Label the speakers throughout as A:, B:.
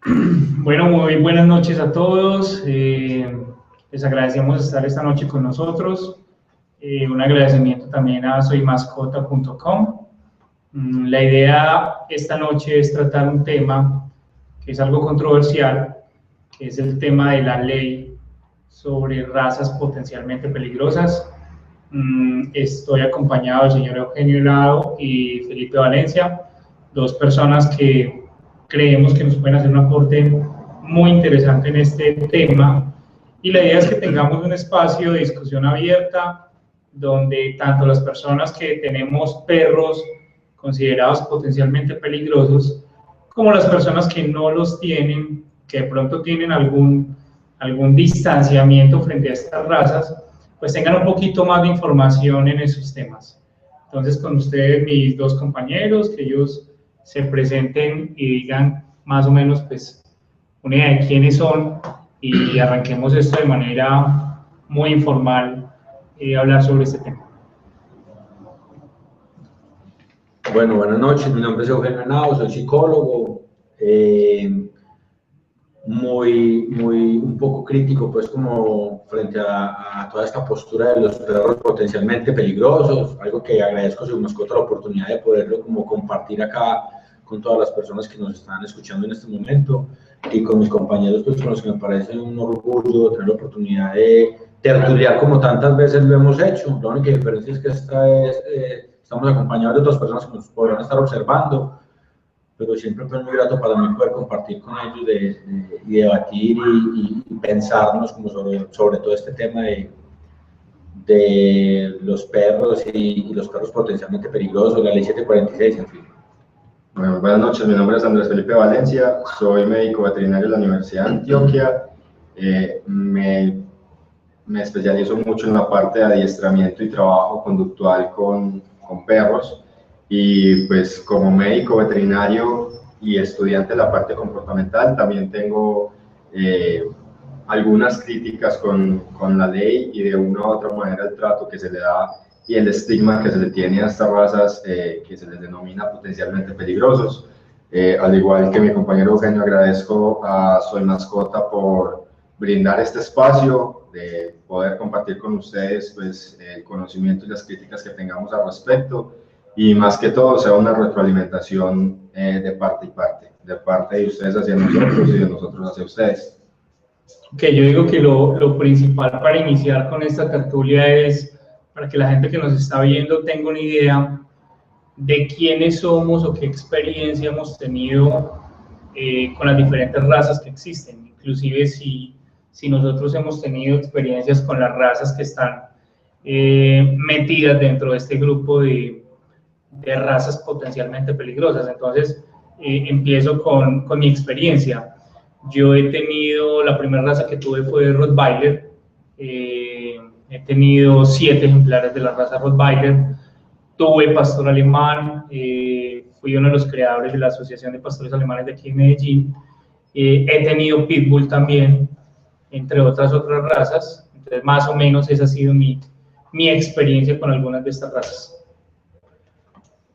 A: Bueno, muy buenas noches a todos. Les agradecemos estar esta noche con nosotros. Un agradecimiento también a soymascota.com. La idea esta noche es tratar un tema que es algo controversial, que es el tema de la ley sobre razas potencialmente peligrosas. Estoy acompañado del señor Eugenio Helado y Felipe Valencia, dos personas que creemos que nos pueden hacer un aporte muy interesante en este tema, y la idea es que tengamos un espacio de discusión abierta donde tanto las personas que tenemos perros considerados potencialmente peligrosos como las personas que no los tienen, que de pronto tienen algún distanciamiento frente a estas razas, pues tengan un poquito más de información en esos temas. Entonces, con ustedes, mis dos compañeros, que ellos se presenten y digan más o menos, pues, una idea de quiénes son, y arranquemos esto de manera muy informal, hablar sobre este tema.
B: Bueno, buenas noches, mi nombre es Eugenio Henao, soy psicólogo, un poco crítico, pues, como frente a toda esta postura de los perros potencialmente peligrosos, algo que agradezco a Soy Mascota la oportunidad de poderlo como compartir acá con todas las personas que nos están escuchando en este momento, y con mis compañeros, pues, con los que me parece un orgullo tener la oportunidad de tertuliar como tantas veces lo hemos hecho. La única diferencia es que esta vez estamos acompañados de otras personas que nos podrán estar observando, pero siempre fue muy grato para mí poder compartir con ellos y debatir y pensarnos como sobre todo este tema de los perros y los perros potencialmente peligrosos, la ley 746, en fin.
C: Bueno, buenas noches, mi nombre es Andrés Felipe Valencia, soy médico veterinario de la Universidad de Antioquia. Me especializo mucho en la parte de adiestramiento y trabajo conductual con perros, y pues como médico veterinario y estudiante de la parte comportamental también tengo algunas críticas con la ley y de una u otra manera el trato que se le da y el estigma que se le tiene a estas razas que se les denomina potencialmente peligrosos. Al igual que mi compañero Eugenio, agradezco a Soy Mascota por brindar este espacio, de poder compartir con ustedes, pues, el conocimiento y las críticas que tengamos al respecto, y más que todo sea una retroalimentación de parte y parte, de parte de ustedes hacia nosotros y de nosotros hacia ustedes.
A: Ok, yo digo que lo principal para iniciar con esta tertulia es para que la gente que nos está viendo tenga una idea de quiénes somos o qué experiencia hemos tenido con las diferentes razas que existen, inclusive si nosotros hemos tenido experiencias con las razas que están metidas dentro de este grupo de razas potencialmente peligrosas. Entonces, empiezo con mi experiencia. Yo he tenido, la primera raza que tuve fue Rottweiler. He tenido 7 ejemplares de la raza Rottweiler. Tuve pastor alemán, fui uno de los creadores de la Asociación de Pastores Alemanes de aquí en Medellín. He tenido pitbull también, entre otras razas. Entonces, más o menos esa ha sido mi experiencia con algunas de estas razas.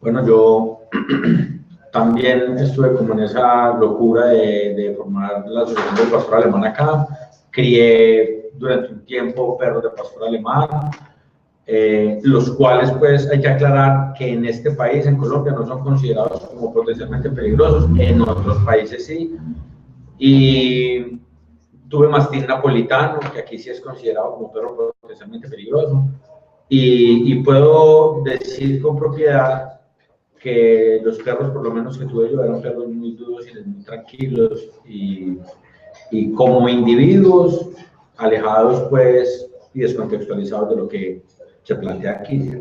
B: Bueno, yo también estuve como en esa locura de formar la Asociación del Pastor Alemán acá. Crié durante un tiempo perros de pastor alemán, los cuales, pues, hay que aclarar que en este país, en Colombia, no son considerados como potencialmente peligrosos, en otros países sí. Y tuve mastín napolitano, que aquí sí es considerado como perro potencialmente peligroso, y puedo decir con propiedad que los perros, por lo menos que tuve yo, eran perros muy dóciles, muy tranquilos, y como individuos alejados, pues, y descontextualizados de lo que se plantea aquí.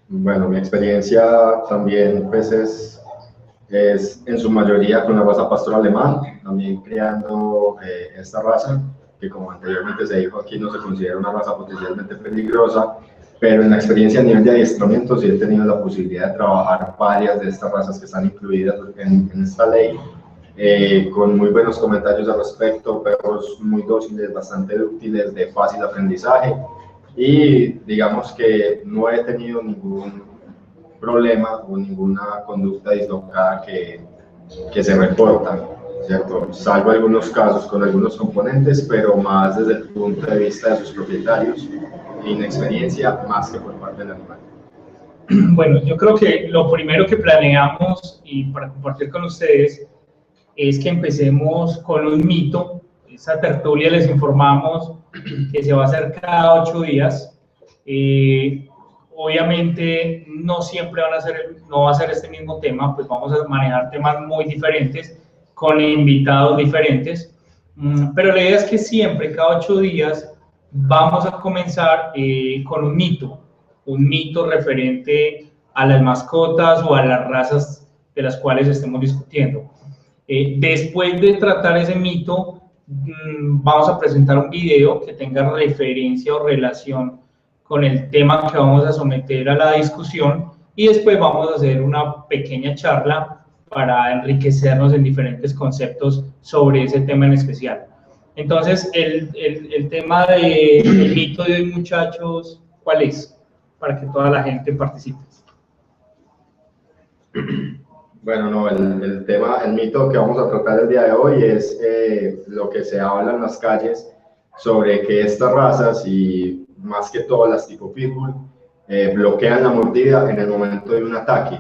C: Bueno, mi experiencia también, pues, es en su mayoría con la raza pastor alemán, también creando esta raza, que, como anteriormente se dijo, aquí no se considera una raza potencialmente peligrosa, pero en la experiencia a nivel de adiestramiento sí he tenido la posibilidad de trabajar varias de estas razas que están incluidas en esta ley, con muy buenos comentarios al respecto, perros muy dóciles, bastante útiles, de fácil aprendizaje, y digamos que no he tenido ningún problema o ninguna conducta dislocada que se reporta. ¿cierto? Salvo algunos casos con algunos componentes, pero más desde el punto de vista de sus propietarios, inexperiencia más que por parte del animal.
A: Bueno, yo creo que lo primero que planeamos y para compartir con ustedes es que empecemos con un mito. Esa tertulia les informamos que se va a hacer cada 8 días. Obviamente no siempre no va a ser este mismo tema, pues vamos a manejar temas muy diferentes con invitados diferentes, pero la idea es que siempre, cada 8 días, vamos a comenzar con un mito referente a las mascotas o a las razas de las cuales estemos discutiendo. Después de tratar ese mito, vamos a presentar un video que tenga referencia o relación con el tema que vamos a someter a la discusión, y después vamos a hacer una pequeña charla para enriquecernos en diferentes conceptos sobre ese tema en especial. Entonces, el tema del mito de hoy, muchachos, ¿cuál es? Para que toda la gente participe.
C: Bueno, no, el mito que vamos a tratar el día de hoy es lo que se habla en las calles sobre que estas razas, y más que todas las tipo pitbull, bloquean la mordida en el momento de un ataque.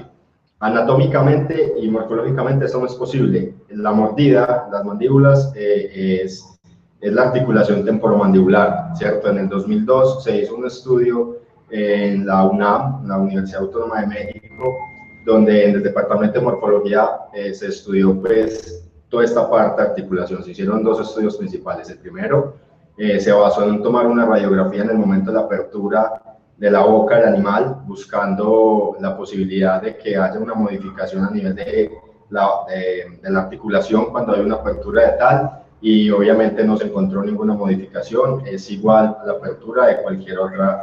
C: Anatómicamente y morfológicamente eso no es posible. La mordida, las mandíbulas, es la articulación temporomandibular, ¿cierto? En el 2002 se hizo un estudio en la UNAM, la Universidad Autónoma de México, donde en el departamento de morfología se estudió pues toda esta parte de articulación. Se hicieron 2 estudios principales. El primero se basó en tomar una radiografía en el momento de la apertura de la boca del animal, buscando la posibilidad de que haya una modificación a nivel de la articulación cuando hay una apertura de tal, y obviamente no se encontró ninguna modificación, es igual a la apertura de cualquier otra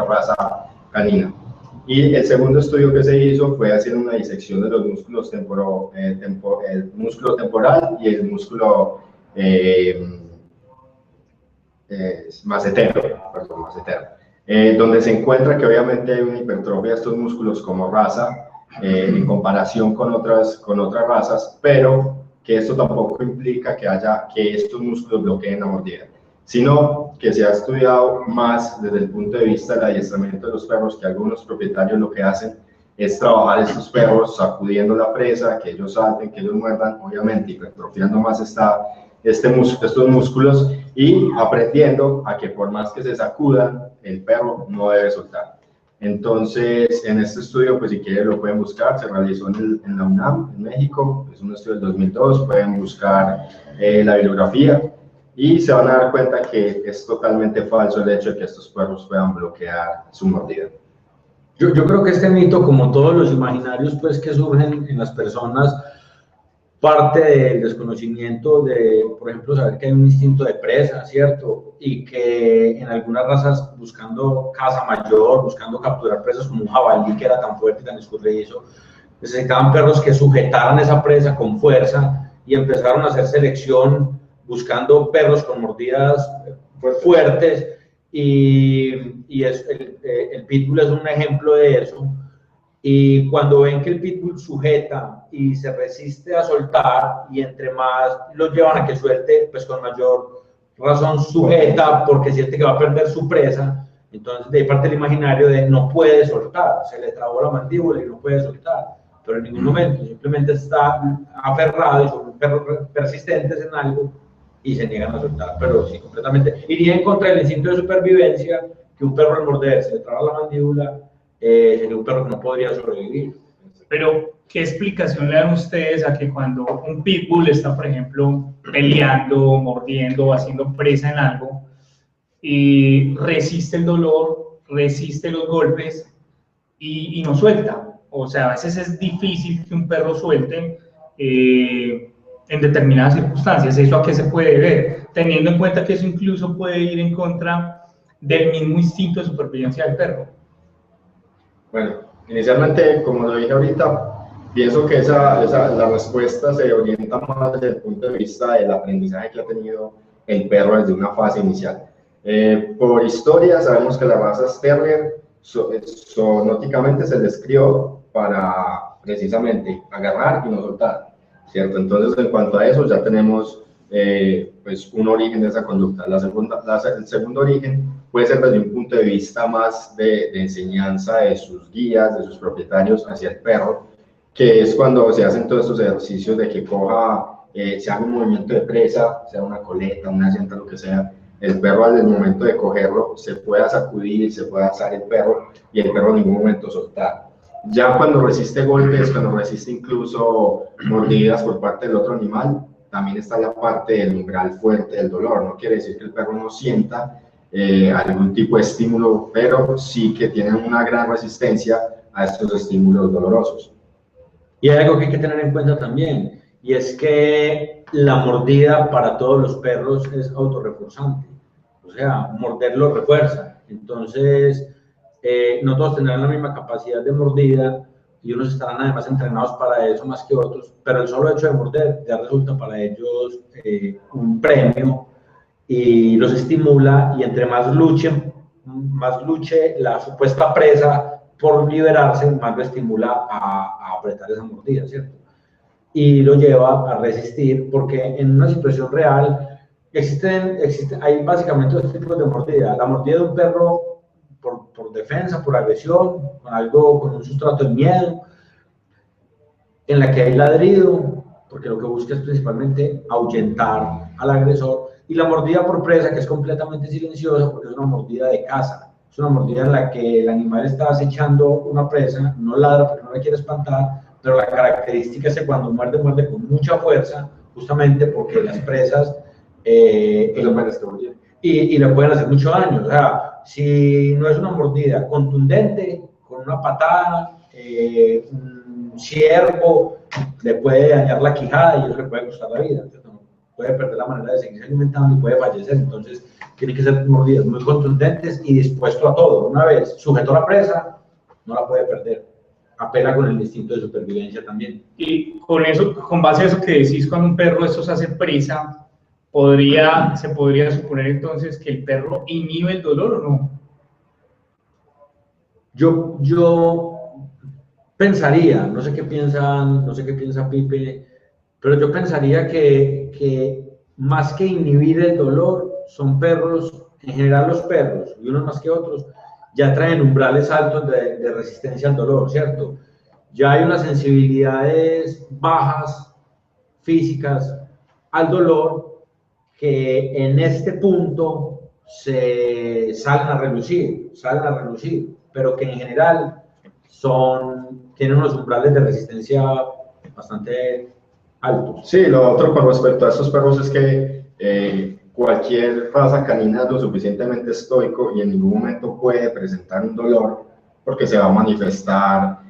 C: raza canina. Y el segundo estudio que se hizo fue hacer una disección de los músculos el músculo temporal y el músculo macetero, donde se encuentra que obviamente hay una hipertrofia de estos músculos como raza en comparación con otras razas, pero que esto tampoco implica que estos músculos bloqueen la mordida, sino que se ha estudiado más desde el punto de vista del adiestramiento de los perros, que algunos propietarios lo que hacen es trabajar estos perros sacudiendo la presa, que ellos salten, que ellos muerdan, obviamente hipertrofiando más estos músculos y aprendiendo a que por más que se sacudan, el perro no debe soltar. Entonces, en este estudio, pues si quieren lo pueden buscar, se realizó en la UNAM, en México, es un estudio del 2002, pueden buscar la bibliografía y se van a dar cuenta que es totalmente falso el hecho de que estos perros puedan bloquear su mordida.
B: Yo creo que este mito, como todos los imaginarios pues, que surgen en las personas, parte del desconocimiento de, por ejemplo, saber que hay un instinto de presa, ¿cierto? Y que en algunas razas, buscando caza mayor, buscando capturar presas como un jabalí que era tan fuerte y tan escurridizo, necesitaban perros que sujetaran esa presa con fuerza, y empezaron a hacer selección buscando perros con mordidas fuertes, y el pitbull es un ejemplo de eso. Y cuando ven que el pitbull sujeta y se resiste a soltar, y entre más lo llevan a que suelte, pues con mayor razón sujeta porque siente que va a perder su presa. Entonces de ahí parte el imaginario de no puede soltar, se le trabó la mandíbula y no puede soltar, pero en ningún momento, simplemente está aferrado y son perros persistentes en algo y se niegan a soltar, pero sí, completamente. Iría en contra del instinto de supervivencia, que un perro al morder se le traba la mandíbula, sería un perro que no podría sobrevivir.
A: Pero, ¿qué explicación le dan ustedes a que cuando un pitbull está, por ejemplo, peleando, mordiendo o haciendo presa en algo, y resiste el dolor, resiste los golpes y no suelta? O sea, a veces es difícil que un perro suelte en determinadas circunstancias. ¿Eso a qué se puede ver? Teniendo en cuenta que eso incluso puede ir en contra del mismo instinto de supervivencia del perro.
C: Bueno, inicialmente, como lo dije ahorita, pienso que la respuesta se orienta más desde el punto de vista del aprendizaje que ha tenido el perro desde una fase inicial. Por historia, sabemos que las razas terrier zoonóticamente se les crió para precisamente agarrar y no soltar. ¿cierto? Entonces, en cuanto a eso, ya tenemos pues un origen de esa conducta. El segundo origen puede ser desde un punto de vista más de enseñanza de sus guías, de sus propietarios hacia el perro, que es cuando se hacen todos estos ejercicios de que coja, se haga un movimiento de presa, sea una coleta, una llanta, lo que sea, el perro al momento de cogerlo se pueda sacudir, se pueda alzar el perro y el perro en ningún momento soltar. Ya cuando resiste golpes, cuando resiste incluso mordidas por parte del otro animal, también está la parte del umbral fuerte del dolor. No quiere decir que el perro no sienta algún tipo de estímulo, pero sí que tiene una gran resistencia a estos estímulos dolorosos.
B: Y hay algo que hay que tener en cuenta también, y es que la mordida para todos los perros es autorreforzante. O sea, morderlo refuerza. Entonces, no todos tendrán la misma capacidad de mordida y unos estarán además entrenados para eso más que otros, pero el solo hecho de morder ya resulta para ellos un premio y los estimula, y entre más luche la supuesta presa por liberarse, más lo estimula a apretar esa mordida, ¿cierto? Y lo lleva a resistir, porque en una situación real hay básicamente dos tipos de mordida. La mordida de un perro por defensa, por agresión, con un sustrato de miedo, en la que hay ladrido, porque lo que busca es principalmente ahuyentar al agresor, y la mordida por presa, que es completamente silenciosa, porque es una mordida de caza, es una mordida en la que el animal está acechando una presa, no ladra porque no la quiere espantar, pero la característica es que cuando muerde, muerde con mucha fuerza, justamente porque las presas y le pueden hacer mucho daño. O sea, si no es una mordida contundente, con una patada, un ciervo le puede dañar la quijada y eso le puede costar la vida, ¿cierto? Puede perder la manera de seguirse alimentando y puede fallecer. Entonces, tiene que ser mordidas muy contundentes y dispuesto a todo. Una vez sujetó la presa, no la puede perder. Apela con el instinto de supervivencia también.
A: Y con eso, con base a eso que decís, cuando un perro estos hace presa, se podría suponer entonces que el perro inhibe el dolor, ¿o no?
B: Yo pensaría, no sé qué piensa Pipe, pero yo pensaría que más que inhibir el dolor, son perros, en general los perros, y unos más que otros, ya traen umbrales altos de resistencia al dolor, ¿cierto? Ya hay unas sensibilidades bajas, físicas, al dolor, que en este punto se salen a relucir, pero que en general tienen unos umbrales de resistencia bastante altos.
C: Sí, lo otro con respecto a estos perros es que cualquier raza canina es lo suficientemente estoico y en ningún momento puede presentar un dolor porque se va a manifestar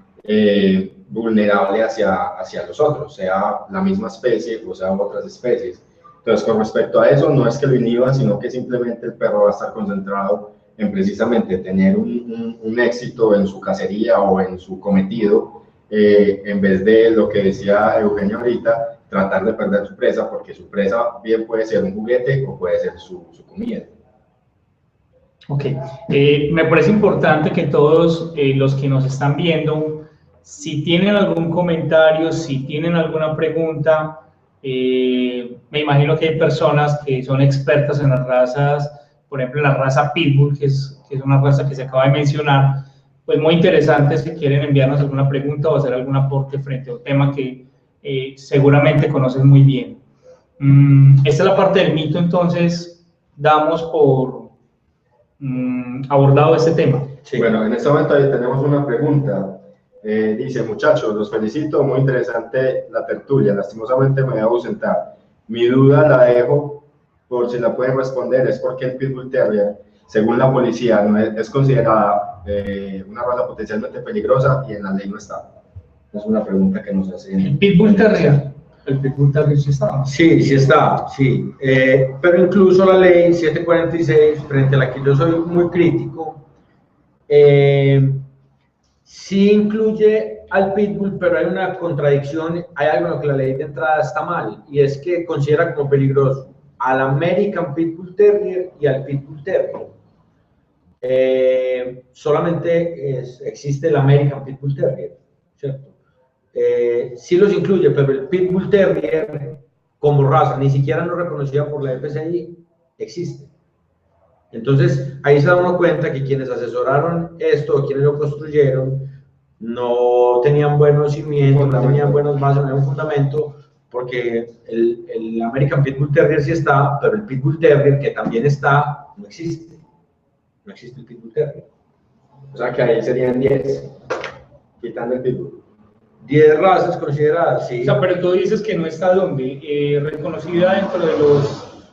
C: vulnerable hacia los otros, sea la misma especie o sea otras especies. Entonces, con respecto a eso, no es que lo inhiba, sino que simplemente el perro va a estar concentrado en precisamente tener un éxito en su cacería o en su cometido, en vez de lo que decía Eugenio ahorita, tratar de perder su presa, porque su presa bien puede ser un juguete o puede ser su comida.
A: Ok, me parece importante que todos los que nos están viendo, si tienen algún comentario, si tienen alguna pregunta, me imagino que hay personas que son expertas en las razas, por ejemplo en la raza Pitbull, que es una raza que se acaba de mencionar, pues muy interesante si quieren enviarnos alguna pregunta o hacer algún aporte frente a un tema que seguramente conocen muy bien. Esta es la parte del mito, entonces damos por abordado este tema.
C: Sí. Bueno, en este momento ahí tenemos una pregunta. Dice, muchachos, los felicito, muy interesante la tertulia, lastimosamente me voy a ausentar. Mi duda la dejo por si la pueden responder, es porque el Pitbull Terrier, según la policía, no es considerada una raza potencialmente peligrosa y en la ley no está. Es una pregunta que nos hacen.
A: ¿El Pitbull Terrier? ¿El Pitbull Terrier sí está?
B: Sí, sí está, sí. Pero incluso la ley 746, frente a la que yo soy muy crítico, sí incluye al Pitbull, pero hay una contradicción, hay algo en lo que la ley de entrada está mal, y es que considera como peligroso al American Pitbull Terrier y al Pitbull Terrier. Solamente existe el American Pitbull Terrier, ¿cierto? sí los incluye, pero el Pitbull Terrier como raza, ni siquiera no reconocida por la FCI, existe. Entonces, ahí se da uno cuenta que quienes asesoraron esto, quienes lo construyeron, no tenían buenos cimientos, no tenían buenas bases, no tenían un fundamento, porque el American Pitbull Terrier sí está, pero el Pitbull Terrier, que también está, no existe. No existe el Pitbull Terrier.
C: O sea que ahí serían 10, quitando el Pitbull.
B: 10 razas consideradas, sí.
A: O sea, pero tú dices que no está donde, reconocida dentro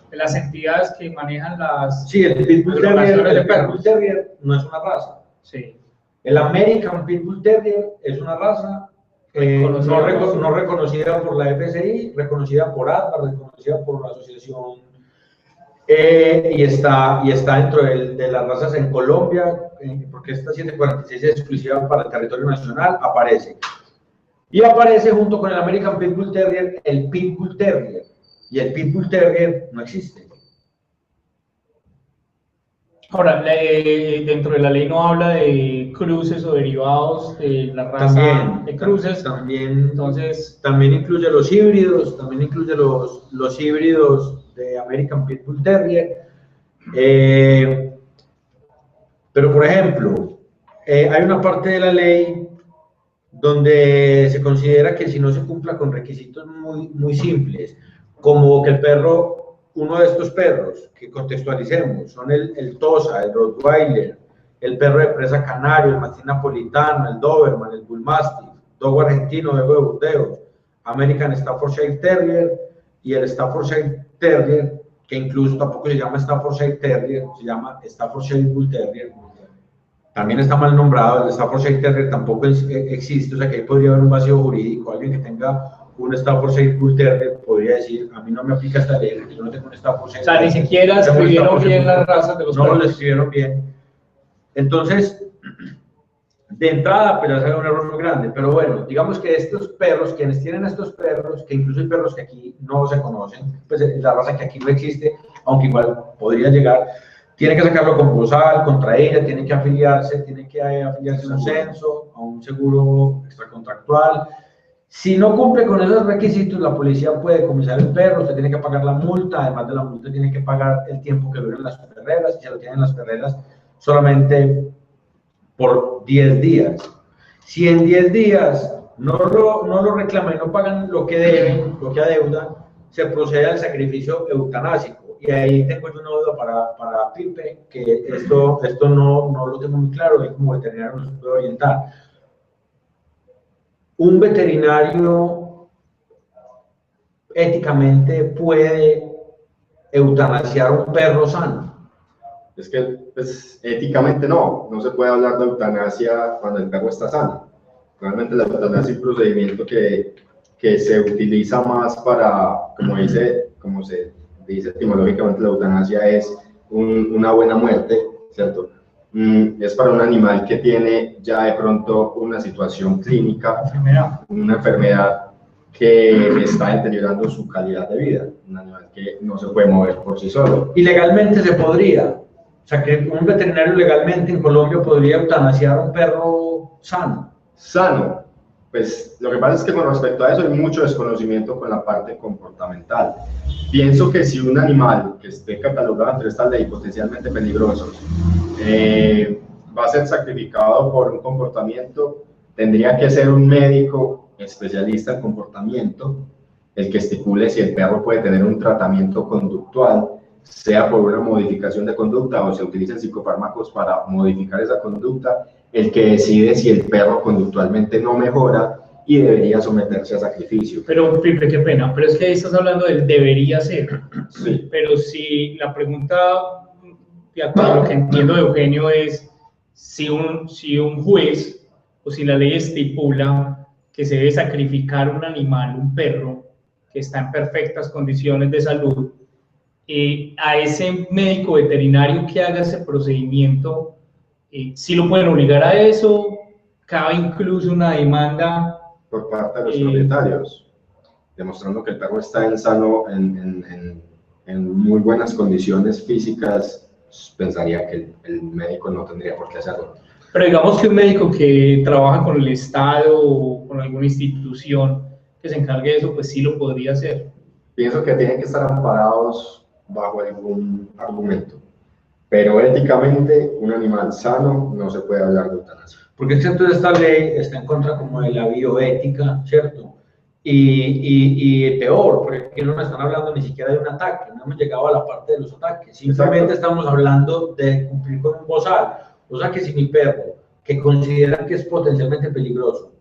A: de las entidades que manejan las...
B: Sí, el Pitbull
A: agrupaciones de
B: Pitbull Terrier no es una raza.
A: Sí.
B: El American Pitbull Terrier es una raza no reconocida por la FCI, reconocida por ADVA, reconocida por la asociación, y está dentro de las razas en Colombia, porque esta 746 es exclusiva para el territorio nacional, aparece. Y aparece junto con el American Pitbull Terrier el Pitbull Terrier, y el Pitbull Terrier no existe.
A: Ahora, dentro de la ley no habla de cruces o derivados de la raza
B: También,
A: de cruces.
B: Entonces, también incluye los híbridos, también incluye los híbridos de American Pitbull Terrier. Pero, por ejemplo, hay una parte de la ley donde se considera que si no se cumpla con requisitos muy simples, como que el perro, uno de estos perros, que contextualicemos, son el Tosa, el Rottweiler, el perro de presa canario, el mastín napolitano, el Doberman, el Bull Mastiff, dogo argentino, dogo de Burdeos, American Staffordshire Terrier y el Staffordshire Terrier, que incluso tampoco se llama Staffordshire Terrier, se llama Staffordshire Bull Terrier. También está mal nombrado, el Staffordshire Terrier tampoco existe, o sea que ahí podría haber un vacío jurídico. Alguien que tenga un Staffordshire Bull Terrier podría decir, a mí no me aplica esta ley, yo no tengo un Staffordshire.
A: O sea, ni siquiera escribieron bien las razas de los perros.
B: No lo escribieron bien. Entonces, de entrada, pues ya se ve un error muy grande. Pero bueno, digamos que estos perros, quienes tienen estos perros, que incluso hay perros que aquí no se conocen, pues la raza que aquí no existe, aunque igual podría llegar, tienen que sacarlo con bozal, contra ella, tienen que afiliarse a un censo, a un seguro extracontractual. Si no cumple con esos requisitos, la policía puede decomisar el perro, usted tiene que pagar la multa, además de la multa tiene que pagar el tiempo que duren las perreras, y se lo tienen las perreras solamente por 10 días. Si en 10 días no lo reclaman y no pagan lo que deben, lo que adeudan, se procede al sacrificio eutanásico. Y ahí tengo yo una duda para Pipe, que esto no lo tengo muy claro, y como veterinario no se puede orientar. ¿Un veterinario éticamente puede eutanasiar a un perro sano?
C: Es que, pues, éticamente no se puede hablar de eutanasia cuando el perro está sano. Realmente la eutanasia es un procedimiento que se utiliza más para, como se dice etimológicamente, la eutanasia es una buena muerte, ¿cierto? Es para un animal que tiene ya de pronto una situación clínica, una enfermedad que está deteriorando su calidad de vida, un animal que no se puede mover por sí solo.
B: Y legalmente se podría, o sea que un veterinario legalmente en Colombia podría eutanasiar a un perro sano.
C: Sano, pues lo que pasa es que con respecto a eso hay mucho desconocimiento con la parte comportamental. Pienso que si un animal que esté catalogado entre esta ley potencialmente peligroso va a ser sacrificado por un comportamiento, tendría que ser un médico especialista en comportamiento el que estipule si el perro puede tener un tratamiento conductual, sea por una modificación de conducta o se utilizan psicofármacos para modificar esa conducta, el que decide si el perro conductualmente no mejora y debería someterse a sacrificio.
A: Pero, Pipe, qué pena, pero es que ahí estás hablando del debería ser.
C: Sí.
A: Pero si la pregunta, lo que entiendo de Eugenio es si un juez o si la ley estipula que se debe sacrificar un animal, un perro, que está en perfectas condiciones de salud, a ese médico veterinario que haga ese procedimiento, si lo pueden obligar a eso, cabe incluso una demanda
C: por parte de los propietarios, demostrando que el perro está en muy buenas condiciones físicas. Pensaría que el médico no tendría por qué hacerlo.
A: Pero digamos que un médico que trabaja con el Estado o con alguna institución que se encargue de eso, pues sí lo podría hacer.
C: Pienso que tienen que estar amparados bajo algún argumento, pero éticamente un animal sano no se puede hablar de eutanasia.
B: Porque es que entonces esta ley está en contra como de la bioética, ¿cierto? Y peor, porque aquí no me están hablando ni siquiera de un ataque, no hemos llegado a la parte de los ataques, simplemente estamos hablando de cumplir con un bozal. O sea que si mi perro, que consideran que es potencialmente peligroso,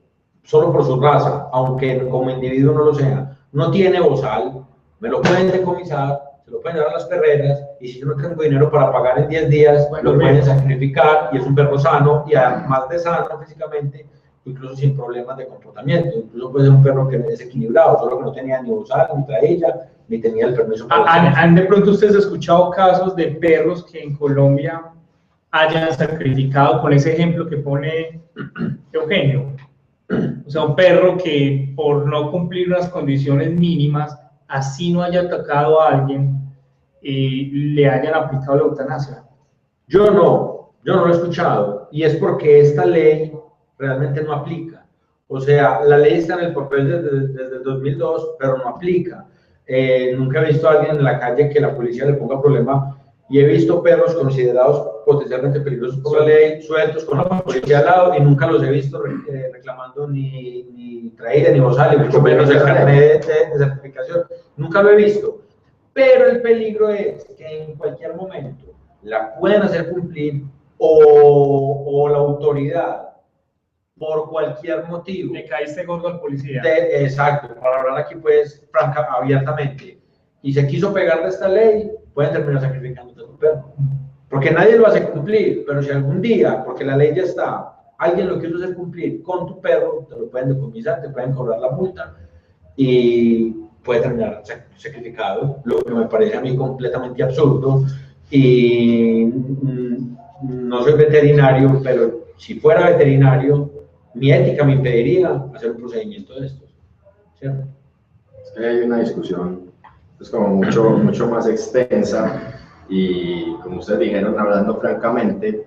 B: solo por su raza, aunque como individuo no lo sea, no tiene bozal, me lo pueden decomisar, se lo pueden dar a las perreras, y si yo no tengo dinero para pagar en 10 días, lo pueden sacrificar, y es un perro sano, y además de sano físicamente, incluso sin problemas de comportamiento. Incluso puede ser un perro que es desequilibrado, solo que no tenía ni bozal, ni trailla, ni tenía el permiso para
A: ¿Han de pronto ustedes escuchado casos de perros que en Colombia hayan sacrificado, con ese ejemplo que pone Eugenio? O sea, un perro que por no cumplir unas condiciones mínimas, así no haya atacado a alguien, le hayan aplicado la eutanasia.
B: Yo no lo he escuchado, y es porque esta ley realmente no aplica. O sea, la ley está en el papel desde el 2002, pero no aplica. Nunca he visto a alguien en la calle que la policía le ponga problema, y he visto perros considerados potencialmente peligrosos por la ley, sueltos con la policía al lado, y nunca los he visto reclamando ni traída ni bozal, y mucho menos el carnet de certificación. Nunca lo he visto. Pero el peligro es que en cualquier momento la pueden hacer cumplir o la autoridad, por cualquier motivo.
A: Le caíste gordo al policía.
B: Exacto, para hablar aquí pues franca, abiertamente, y se quiso pegar de esta ley, pueden terminar sacrificando a tu perro. Porque nadie lo hace cumplir, pero si algún día, porque la ley ya está, alguien lo quiso hacer cumplir con tu perro, te lo pueden decomisar, te pueden cobrar la multa y puede terminar sacrificado, lo que me parece a mí completamente absurdo. Y no soy veterinario, pero si fuera veterinario, mi ética me impediría hacer un procedimiento de estos, ¿cierto?
C: Es que hay una discusión, es como mucho más extensa, y como ustedes dijeron, hablando francamente,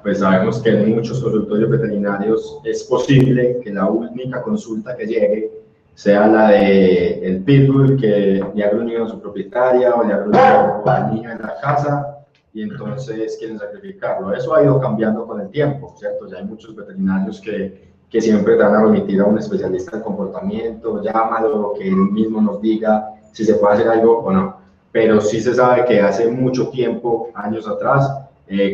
C: pues sabemos que en muchos consultorios veterinarios es posible que la única consulta que llegue sea la de el pitbull que le ha gruñido a su propietaria o le ha gruñido al niño en la casa, y entonces quieren sacrificarlo. Eso ha ido cambiando con el tiempo, ¿cierto? Ya hay muchos veterinarios que siempre te van a remitir a un especialista en comportamiento, llámalo, que él mismo nos diga si se puede hacer algo o no. Pero sí se sabe que hace mucho tiempo, años atrás,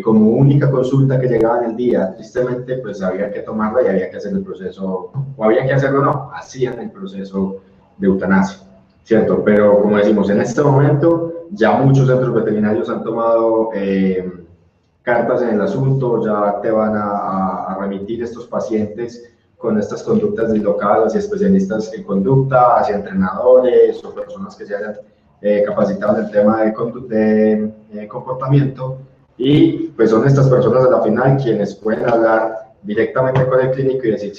C: como única consulta que llegaba en el día, tristemente, pues había que tomarla y había que hacer el proceso, o había que hacerlo o no, hacían el proceso de eutanasia, ¿cierto? Pero como decimos, en este momento ya muchos centros veterinarios han tomado cartas en el asunto, ya te van a remitir estos pacientes con estas conductas dislocadas y especialistas en conducta, hacia entrenadores o personas que se hayan capacitado en el tema de comportamiento, y pues son estas personas a la final quienes pueden hablar directamente con el clínico y decir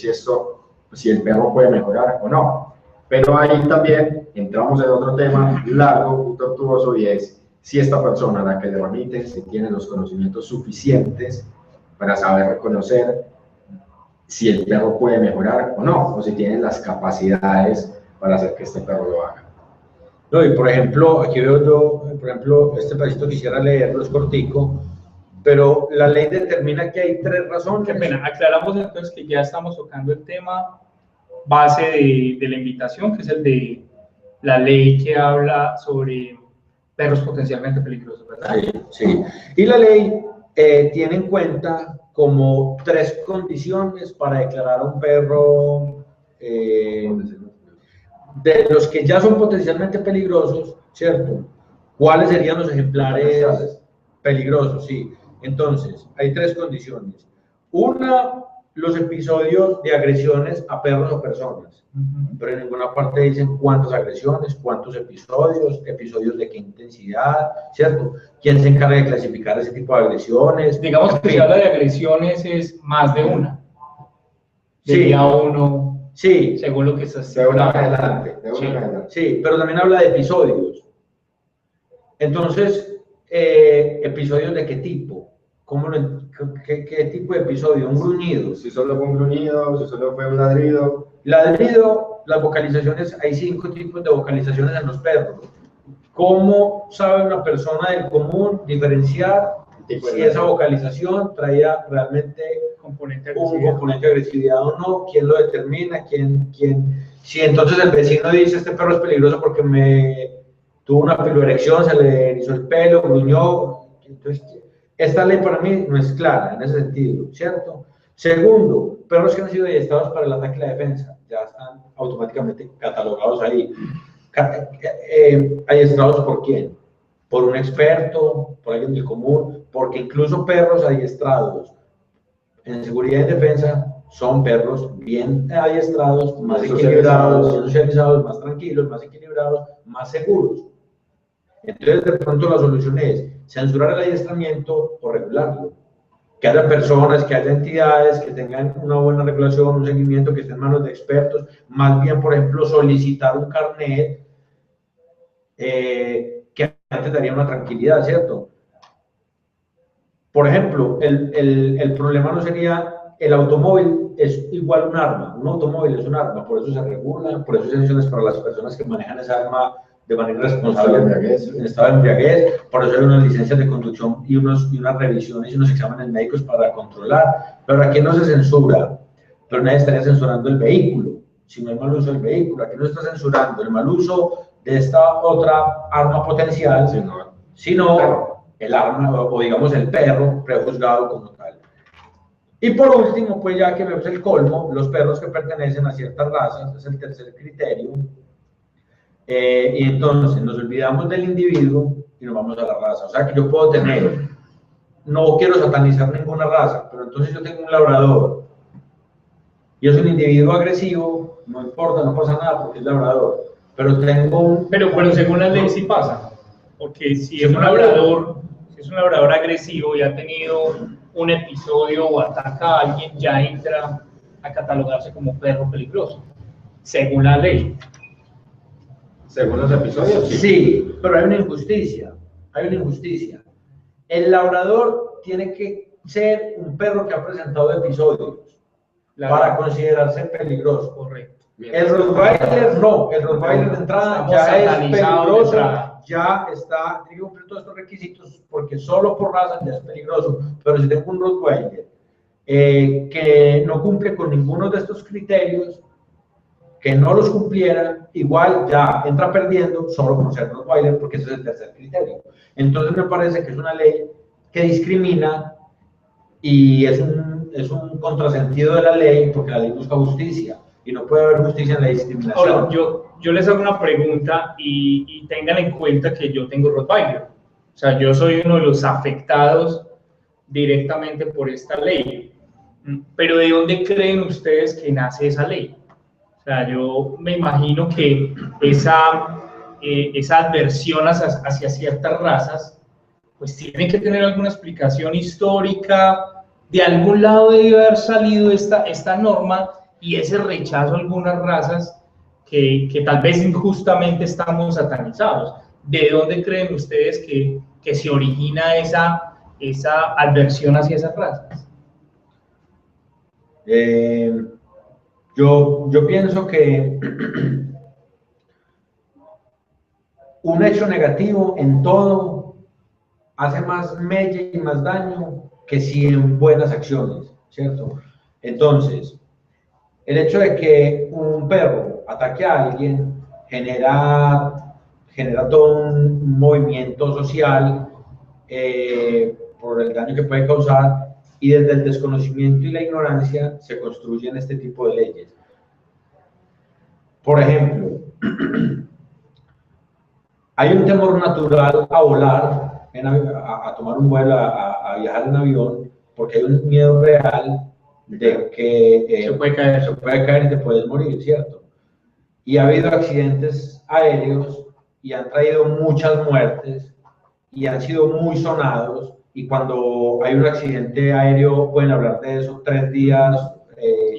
C: si el perro puede mejorar o no. Pero ahí también entramos en otro tema largo y tortuoso, y es si esta persona a la que le remiten, si tiene los conocimientos suficientes para saber reconocer si el perro puede mejorar o no, o si tiene las capacidades para hacer que este perro lo haga.
B: No, y por ejemplo, aquí veo yo, por ejemplo, este pedacito quisiera leerlo, es cortico, pero la ley determina que hay 3 razones.
A: Qué pena, aclaramos entonces que ya estamos tocando el tema base de la invitación, que es el de la ley que habla sobre perros potencialmente peligrosos, ¿verdad?
B: Sí, sí. Y la ley tiene en cuenta como 3 condiciones para declarar a un perro de los que ya son potencialmente peligrosos, ¿cierto? ¿Cuáles serían los ejemplares peligrosos? Sí. Entonces, hay 3 condiciones. Una, los episodios de agresiones a perros o personas. Pero en ninguna parte dicen cuántas agresiones, cuántos episodios de qué intensidad, ¿cierto? ¿Quién se encarga de clasificar ese tipo de agresiones?
A: Digamos que si habla de agresiones es más de una. Sería uno.
B: Sí,
A: según lo que estás
C: de una adelante.
B: Sí, pero también habla de episodios. Entonces, ¿episodios de qué tipo? ¿Qué tipo de episodio? ¿Un gruñido?
C: Si solo fue un gruñido, si solo fue un ladrido.
B: Ladrido, las vocalizaciones, hay 5 tipos de vocalizaciones en los perros. ¿Cómo sabe una persona del común diferenciar si esa vocalización traía realmente un componente de agresividad o no? ¿Quién lo determina? Si entonces el vecino dice este perro es peligroso porque tuvo una piloerección, se le erizó el pelo, gruñó, entonces esta ley para mí no es clara en ese sentido, ¿cierto? Segundo, perros que han sido adiestrados para el ataque y la defensa, ya están automáticamente catalogados ahí. ¿Adiestrados por quién? Por un experto, por alguien del común, porque incluso perros adiestrados en seguridad y defensa son perros bien adiestrados, más equilibrados, socializados, más tranquilos, más equilibrados, más seguros. Entonces, de pronto la solución es censurar el adiestramiento o regularlo. Que haya personas, que haya entidades que tengan una buena regulación, un seguimiento, que esté en manos de expertos, más bien, por ejemplo, solicitar un carnet que antes daría una tranquilidad, ¿cierto? Por ejemplo, el problema no sería el automóvil es igual un arma, un automóvil es un arma, por eso se regula, por eso hay sanciones para las personas que manejan esa arma de manera responsable en estado de embriaguez, por eso hay unas licencias de conducción y unas revisiones y unos exámenes médicos para controlar, pero aquí no se censura, pero nadie estaría censurando el vehículo, si no hay mal uso del vehículo, aquí no está censurando el mal uso de esta otra arma potencial, sino el arma o digamos el perro prejuzgado como tal. Y por último, pues ya que vemos el colmo, los perros que pertenecen a ciertas razas, es el tercer criterio. Y entonces nos olvidamos del individuo y nos vamos a la raza. O sea que yo puedo tener, no quiero satanizar ninguna raza, pero entonces yo tengo un labrador y es un individuo agresivo, no importa, no pasa nada porque es labrador. Pero tengo un...
A: Pero según la ley sí pasa, porque si es un labrador agresivo y ha tenido un episodio o ataca a alguien, ya entra a catalogarse como perro peligroso, según la ley.
C: Según los episodios, sí.
B: Sí, pero hay una injusticia, El labrador tiene que ser un perro que ha presentado episodios para considerarse peligroso.
A: Correcto.
B: El Rottweiler no, el Rottweiler de entrada ya es peligroso, ya está, tiene que cumplir todos estos requisitos porque solo por raza ya es peligroso, pero si tengo un Rottweiler que no cumple con ninguno de estos criterios, que no los cumpliera, igual ya entra perdiendo solo por ser Rottweiler porque ese es el tercer criterio. Entonces me parece que es una ley que discrimina y es un contrasentido de la ley porque la ley busca justicia. Y no puede haber justicia en la discriminación.
A: Ahora, yo les hago una pregunta y tengan en cuenta que yo tengo Rottweiler. O sea, yo soy uno de los afectados directamente por esta ley. Pero ¿de dónde creen ustedes que nace esa ley? O sea, yo me imagino que esa adversión hacia ciertas razas, pues tiene que tener alguna explicación histórica. De algún lado debe haber salido esta norma y ese rechazo a algunas razas que tal vez injustamente estamos satanizados. ¿De dónde creen ustedes que se origina esa adversión hacia esas razas?
B: Yo pienso que un hecho negativo en todo hace más mella y más daño que 100 buenas acciones, ¿cierto? Entonces, el hecho de que un perro ataque a alguien genera todo un movimiento social por el daño que puede causar y desde el desconocimiento y la ignorancia se construyen este tipo de leyes. Por ejemplo, hay un temor natural a volar, a tomar un vuelo, a viajar en avión, porque hay un miedo real de que se puede caer y te puedes morir, ¿cierto? Y ha habido accidentes aéreos y han traído muchas muertes y han sido muy sonados, y cuando hay un accidente aéreo pueden hablar de eso 3 días.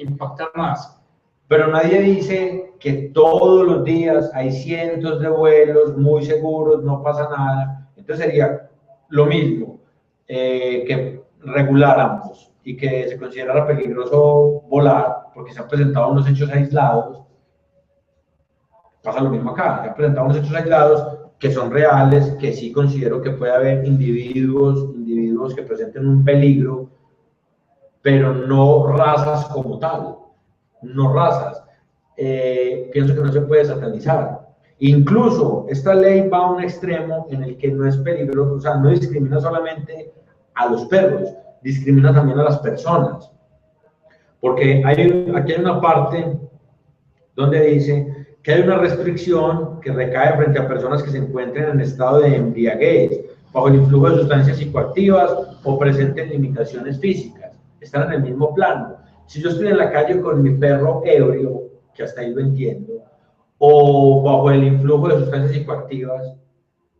A: Impacta más.
B: Pero nadie dice que todos los días hay cientos de vuelos muy seguros, no pasa nada. Entonces sería lo mismo, que reguláramos y que se considerara peligroso volar, porque se han presentado unos hechos aislados, pasa lo mismo acá, se han presentado unos hechos aislados que son reales, que sí considero que puede haber individuos que presenten un peligro, pero no razas como tal, no razas. Pienso que no se puede satanizar. Incluso esta ley va a un extremo en el que no es peligroso, o sea, no discrimina solamente a los perros, discrimina también a las personas. Porque aquí hay una parte donde dice que hay una restricción que recae frente a personas que se encuentren en estado de embriaguez, bajo el influjo de sustancias psicoactivas o presenten limitaciones físicas. Están en el mismo plano. Si yo estoy en la calle con mi perro ebrio, que hasta ahí lo entiendo, o bajo el influjo de sustancias psicoactivas,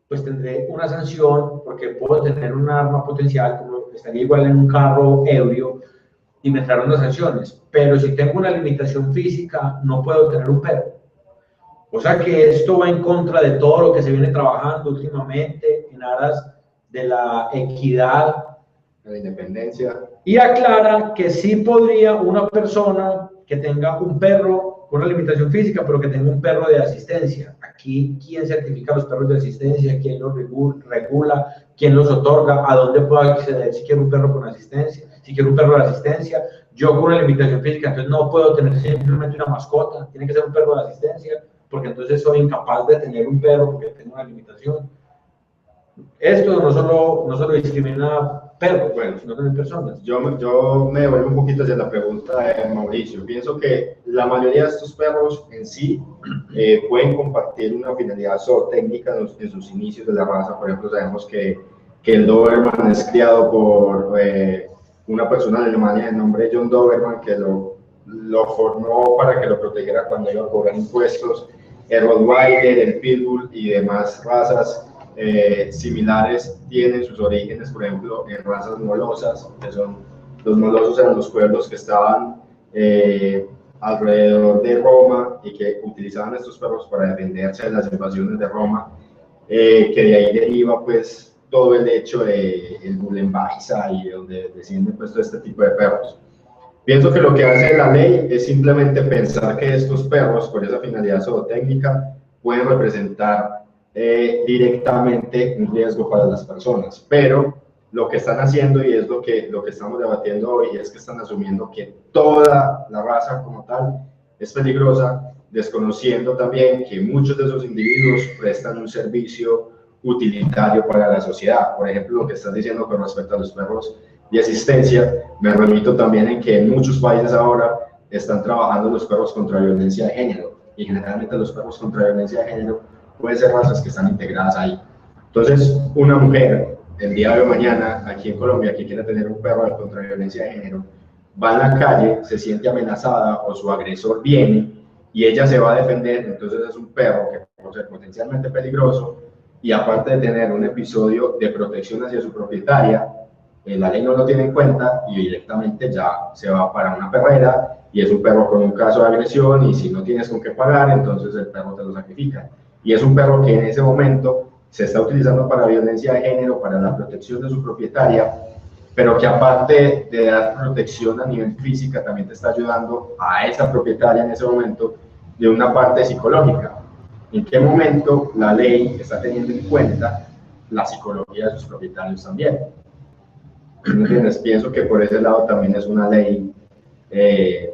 B: pues tendré una sanción, porque puedo tener un arma potencial, como estaría igual en un carro ebrio, y me entraron las sanciones. Pero si tengo una limitación física, no puedo tener un perro. O sea que esto va en contra de todo lo que se viene trabajando últimamente en aras de la equidad,
C: de la independencia.
B: Y aclara que sí podría una persona que tenga un perro con una limitación física, pero que tenga un perro de asistencia. Aquí, ¿quién certifica los perros de asistencia? ¿Quién los regula? ¿Quién los otorga? ¿A dónde puedo acceder si quiero un perro con asistencia? Si quiero un perro de asistencia, yo con una limitación física, entonces no puedo tener simplemente una mascota, tiene que ser un perro de asistencia, porque entonces soy incapaz de tener un perro porque tengo una limitación. Esto no solo discrimina perros, bueno, sino también personas.
C: Yo me devuelvo un poquito hacia la pregunta de Mauricio. Pienso que la mayoría de estos perros en sí pueden compartir una finalidad zootécnica en sus inicios de la raza. Por ejemplo, sabemos que el Doberman es criado por una persona de Alemania de nombre John Doberman, que lo formó para que lo protegiera cuando iba a cobrar impuestos. El Rottweiler, el Pitbull y demás razas similares tienen sus orígenes, por ejemplo, en razas molosas, que son los molosos, eran los pueblos que estaban alrededor de Roma y que utilizaban estos perros para defenderse de las invasiones de Roma, que de ahí deriva pues todo el hecho del Bullenweisser y de donde descienden pues todo este tipo de perros. Pienso que lo que hace la ley es simplemente pensar que estos perros, por esa finalidad zootécnica, pueden representar directamente un riesgo para las personas, pero lo que están haciendo, y es lo que estamos debatiendo hoy, es que están asumiendo que toda la raza como tal es peligrosa, desconociendo también que muchos de esos individuos prestan un servicio utilitario para la sociedad. Por ejemplo, lo que estás diciendo con respecto a los perros de asistencia, me remito también en que en muchos países ahora están trabajando los perros contra violencia de género, y generalmente los perros contra violencia de género pueden ser razas que están integradas ahí. Entonces, una mujer, el día de mañana, aquí en Colombia, que quiere tener un perro contra violencia de género, va en la calle, se siente amenazada o su agresor viene y ella se va a defender, entonces es un perro que puede ser potencialmente peligroso, y aparte de tener un episodio de protección hacia su propietaria, la ley no lo tiene en cuenta y directamente ya se va para una perrera y es un perro con un caso de agresión, y si no tienes con qué pagar, entonces el perro te lo sacrifica. Y es un perro que en ese momento se está utilizando para violencia de género, para la protección de su propietaria, pero que aparte de dar protección a nivel física, también te está ayudando a esa propietaria en ese momento de una parte psicológica. ¿En qué momento la ley está teniendo en cuenta la psicología de sus propietarios también? ¿Entiendes? Pienso que por ese lado también es una ley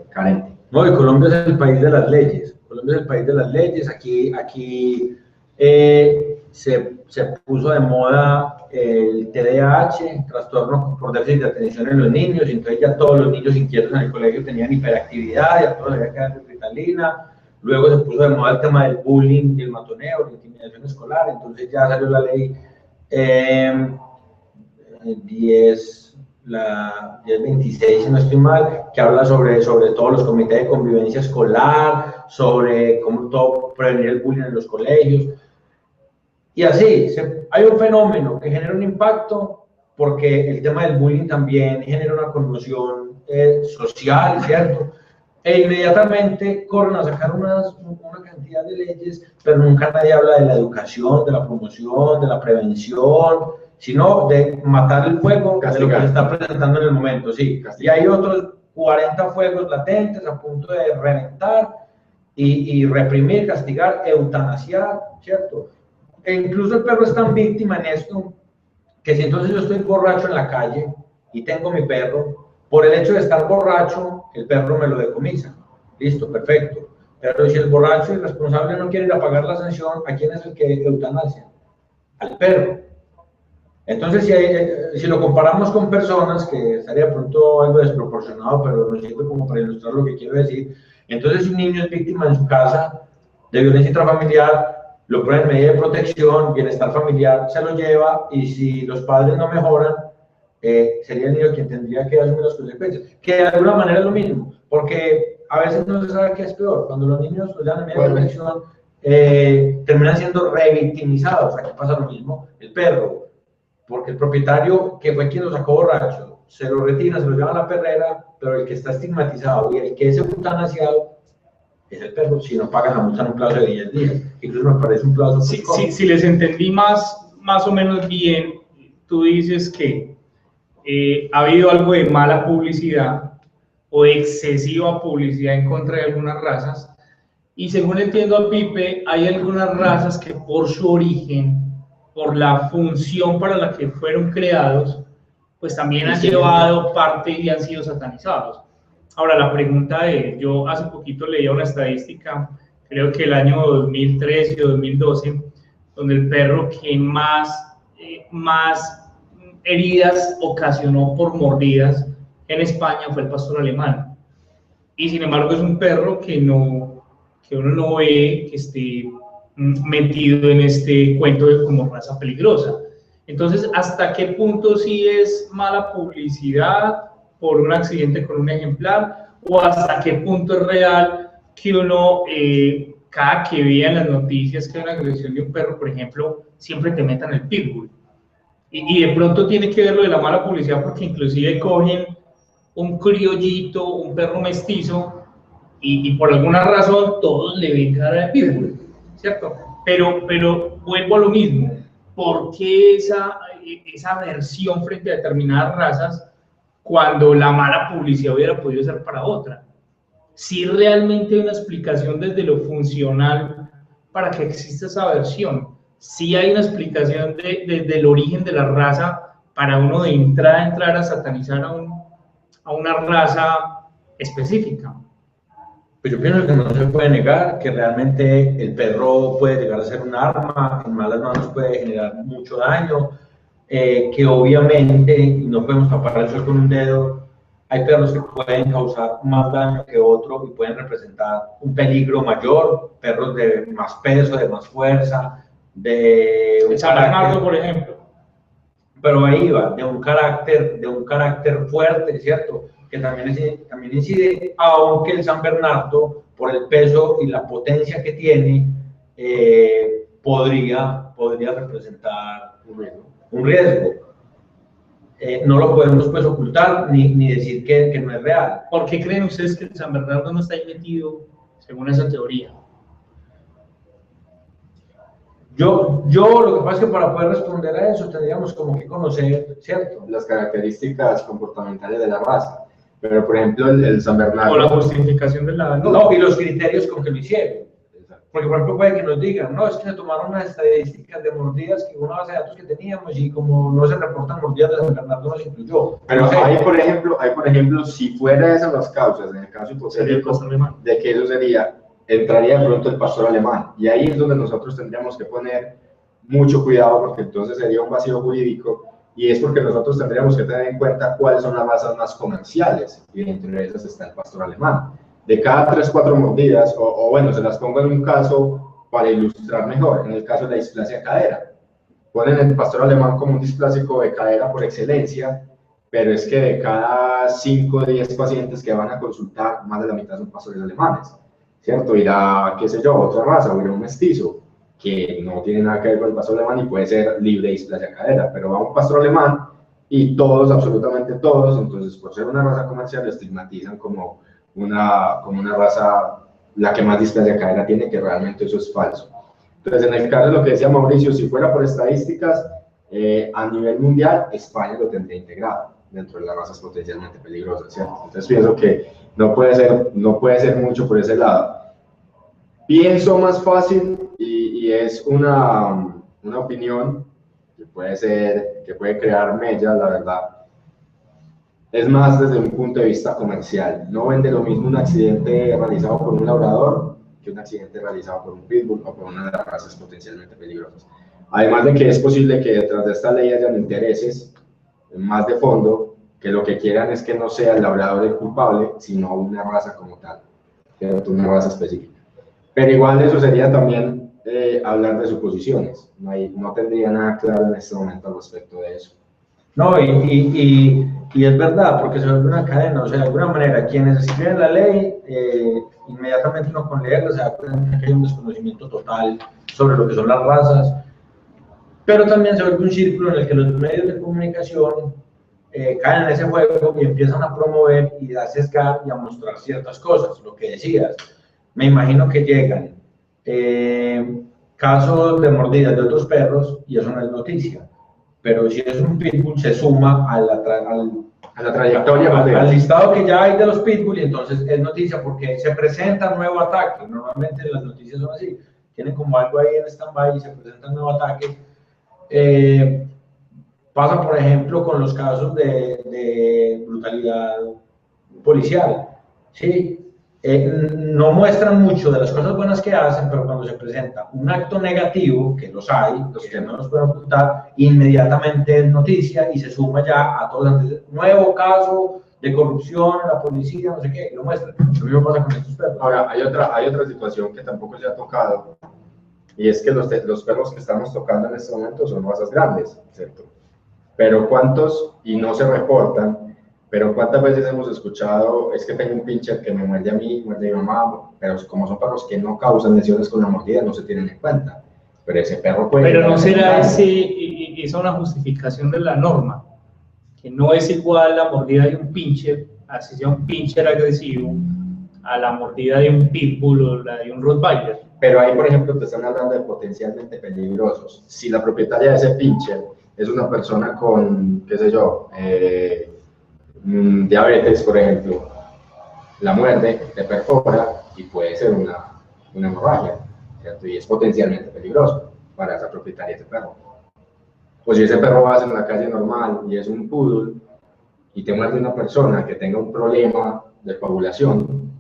C: carente.
B: No, y Colombia es el país de las leyes. Colombia es el país de las leyes. Aquí se puso de moda el TDAH, trastorno por déficit de atención en los niños, y entonces ya todos los niños inquietos en el colegio tenían hiperactividad, ya todos había que darle Ritalina. Luego se puso de moda el tema del bullying y el matoneo, la intimidación escolar, entonces ya salió la ley 1026, si no estoy mal, que habla sobre todos los comités de convivencia escolar, sobre cómo prevenir el bullying en los colegios. Y así, hay un fenómeno que genera un impacto, porque el tema del bullying también genera una conmoción social, ¿cierto? E inmediatamente corren a sacar una cantidad de leyes, pero nunca nadie habla de la educación, de la promoción, de la prevención, sino de matar el fuego de lo que se
C: Castigar.
B: está presentando en el momento, sí. Y hay otros 40 fuegos latentes a punto de reventar y reprimir, castigar, eutanasiar, ¿cierto? E incluso el perro es tan víctima en esto que si entonces yo estoy borracho en la calle y tengo mi perro, por el hecho de estar borracho, el perro me lo decomisa. Listo, perfecto. Pero si el borracho irresponsable no quiere ir a pagar la sanción, ¿a quién es el que eutanasia? Al perro. Entonces, si lo comparamos con personas, que estaría de pronto algo desproporcionado, pero nos sirve como para ilustrar lo que quiero decir. Entonces, si un niño es víctima en su casa de violencia intrafamiliar, lo pone en medida de protección, bienestar familiar, se lo lleva, y si los padres no mejoran, sería el niño quien tendría que asumir las consecuencias. Que de alguna manera es lo mismo, porque a veces no se sabe qué es peor. Cuando los niños los dan en medida de protección, terminan siendo revictimizados. Aquí pasa lo mismo. El perro, porque el propietario, que fue quien lo sacó borracho, se lo retira, se lo lleva a la perrera, pero el que está estigmatizado y el que es eutanasiado es el perro, si no pagan la multa en un plazo de 10 días. Incluso me parece un plazo.
A: Si les entendí más o menos bien, tú dices que ha habido algo de mala publicidad o de excesiva publicidad en contra de algunas razas, y según entiendo a Pipe, hay algunas razas que por su origen, por la función para la que fueron creados, pues también han llevado parte y han sido satanizados. Ahora, la pregunta es, yo hace poquito leía una estadística, creo que el año 2013 o 2012, donde el perro que más heridas ocasionó por mordidas en España fue el pastor alemán. Y sin embargo es un perro que uno no ve que esté metido en este cuento de como raza peligrosa. Entonces, ¿hasta qué punto sí es mala publicidad por un accidente con un ejemplar? ¿O hasta qué punto es real que uno, cada que vea en las noticias que hay una agresión de un perro, por ejemplo, siempre te metan el pitbull? Y de pronto tiene que ver lo de la mala publicidad, porque inclusive cogen un criollito, un perro mestizo, y por alguna razón todos le ven cara de pitbull, ¿cierto? Pero vuelvo a lo mismo. ¿Por qué esa aversión frente a determinadas razas cuando la mala publicidad hubiera podido ser para otra? Si realmente hay una explicación desde lo funcional para que exista esa aversión, si hay una explicación desde el origen de la raza para uno de entrar a satanizar a una raza específica.
B: Pues yo pienso que no se puede negar que realmente el perro puede llegar a ser un arma, en malas manos puede generar mucho daño, que obviamente, y no podemos tapar el sol con un dedo, hay perros que pueden causar más daño que otros y pueden representar un peligro mayor, perros de más peso, de más fuerza, de un
A: San Bernardo, por ejemplo.
B: Pero ahí va, de un carácter fuerte, ¿cierto? Que también incide, aunque el San Bernardo, por el peso y la potencia que tiene, podría representar un riesgo. No lo podemos pues ocultar ni decir que no es real.
A: ¿Por qué creen ustedes que el San Bernardo no está ahí metido según esa teoría?
B: Yo lo que pasa es que para poder responder a eso tendríamos como que conocer, ¿cierto?,
C: las características comportamentales de la raza. Pero, por ejemplo, el San Bernardo...
A: O la justificación de la...
B: No, y los criterios con que lo hicieron. Porque, por ejemplo, puede que nos digan, no, es que se tomaron unas estadísticas de mordidas que una base de datos que teníamos y como no se reportan mordidas de San Bernardo no se incluyó.
C: Pero hay, por ejemplo, si fuera esas las causas, en el caso hipotético de que eso sería, entraría de pronto el pastor alemán. Y ahí es donde nosotros tendríamos que poner mucho cuidado, porque entonces sería un vacío jurídico, y es porque nosotros tendríamos que tener en cuenta cuáles son las razas más comerciales, y entre esas está el pastor alemán. De cada 3-4 mordidas, o bueno, se las pongo en un caso para ilustrar mejor, en el caso de la displasia de cadera. Ponen el pastor alemán como un displásico de cadera por excelencia, pero es que de cada 5 o 10 pacientes que van a consultar, más de la mitad son pastores alemanes, ¿cierto? Irá, qué sé yo, otra raza, o irá un mestizo, que no tiene nada que ver con el pastor alemán y puede ser libre de displasia de cadera, pero va un pastor alemán y todos, absolutamente todos, entonces por ser una raza comercial, lo estigmatizan como una raza la que más displasia de cadera tiene, que realmente eso es falso. Entonces, en el caso de lo que decía Mauricio, si fuera por estadísticas, A nivel mundial, España lo tendría integrado dentro de las razas potencialmente peligrosas, ¿cierto? Entonces pienso que no puede ser mucho por ese lado. Pienso más fácil, y es una opinión que puede crear mella, la verdad. Es más desde un punto de vista comercial. No vende lo mismo un accidente realizado por un labrador que un accidente realizado por un pitbull o por una de las razas potencialmente peligrosas. Además de que es posible que detrás de esta ley hayan intereses más de fondo, que lo que quieran es que no sea el labrador el culpable, sino una raza como tal, una raza específica. Pero igual eso sería también hablar de suposiciones. No tendría nada claro en este momento al respecto de eso.
B: No, y es verdad, porque se vuelve una cadena, o sea, de alguna manera, quienes escriben la ley, inmediatamente uno con leerla se da cuenta que hay un desconocimiento total sobre lo que son las razas, pero también se vuelve un círculo en el que los medios de comunicación caen en ese juego y empiezan a promover y a sesgar y a mostrar ciertas cosas, lo que decías. Me imagino que llegan casos de mordidas de otros perros y eso no es noticia. Pero si es un pitbull, se suma a la trayectoria, al listado que ya hay de los pitbull, y entonces es noticia porque se presenta un nuevo ataque. Normalmente las noticias son así, tienen como algo ahí en stand-by y se presenta un nuevo ataque. Pasa, por ejemplo, con los casos de brutalidad policial, ¿sí? No muestran mucho de las cosas buenas que hacen, pero cuando se presenta un acto negativo, que los hay, los que no nos pueden ocultar, inmediatamente es noticia y se suma ya a todos los nuevo caso de corrupción, la policía, no sé qué, lo muestran. Lo mismo pasa con estos perros.
C: Ahora, hay otra situación que tampoco se ha tocado, y es que los perros que estamos tocando en este momento son razas grandes, ¿cierto? Pero ¿cuántos, y no se reportan, pero cuántas veces hemos escuchado, es que tengo un pincher que me muerde a mí, muerde a mi mamá, pero como son perros que no causan lesiones con la mordida, no se tienen en cuenta. Pero ese perro puede...
A: Pero no será esa una justificación de la norma, que no es igual la mordida de un pincher, así sea un pincher agresivo, a la mordida de un pitbull o la de un rottweiler.
C: Pero ahí, por ejemplo, te están hablando de potencialmente peligrosos. Si la propietaria de ese pincher es una persona con, qué sé yo, diabetes, por ejemplo, la muerde, te perfora y puede ser una hemorragia, ¿cierto? Y es potencialmente peligroso para esa propietaria de ese perro. O si ese perro va en la calle normal y es un poodle y te muerde una persona que tenga un problema de coagulación,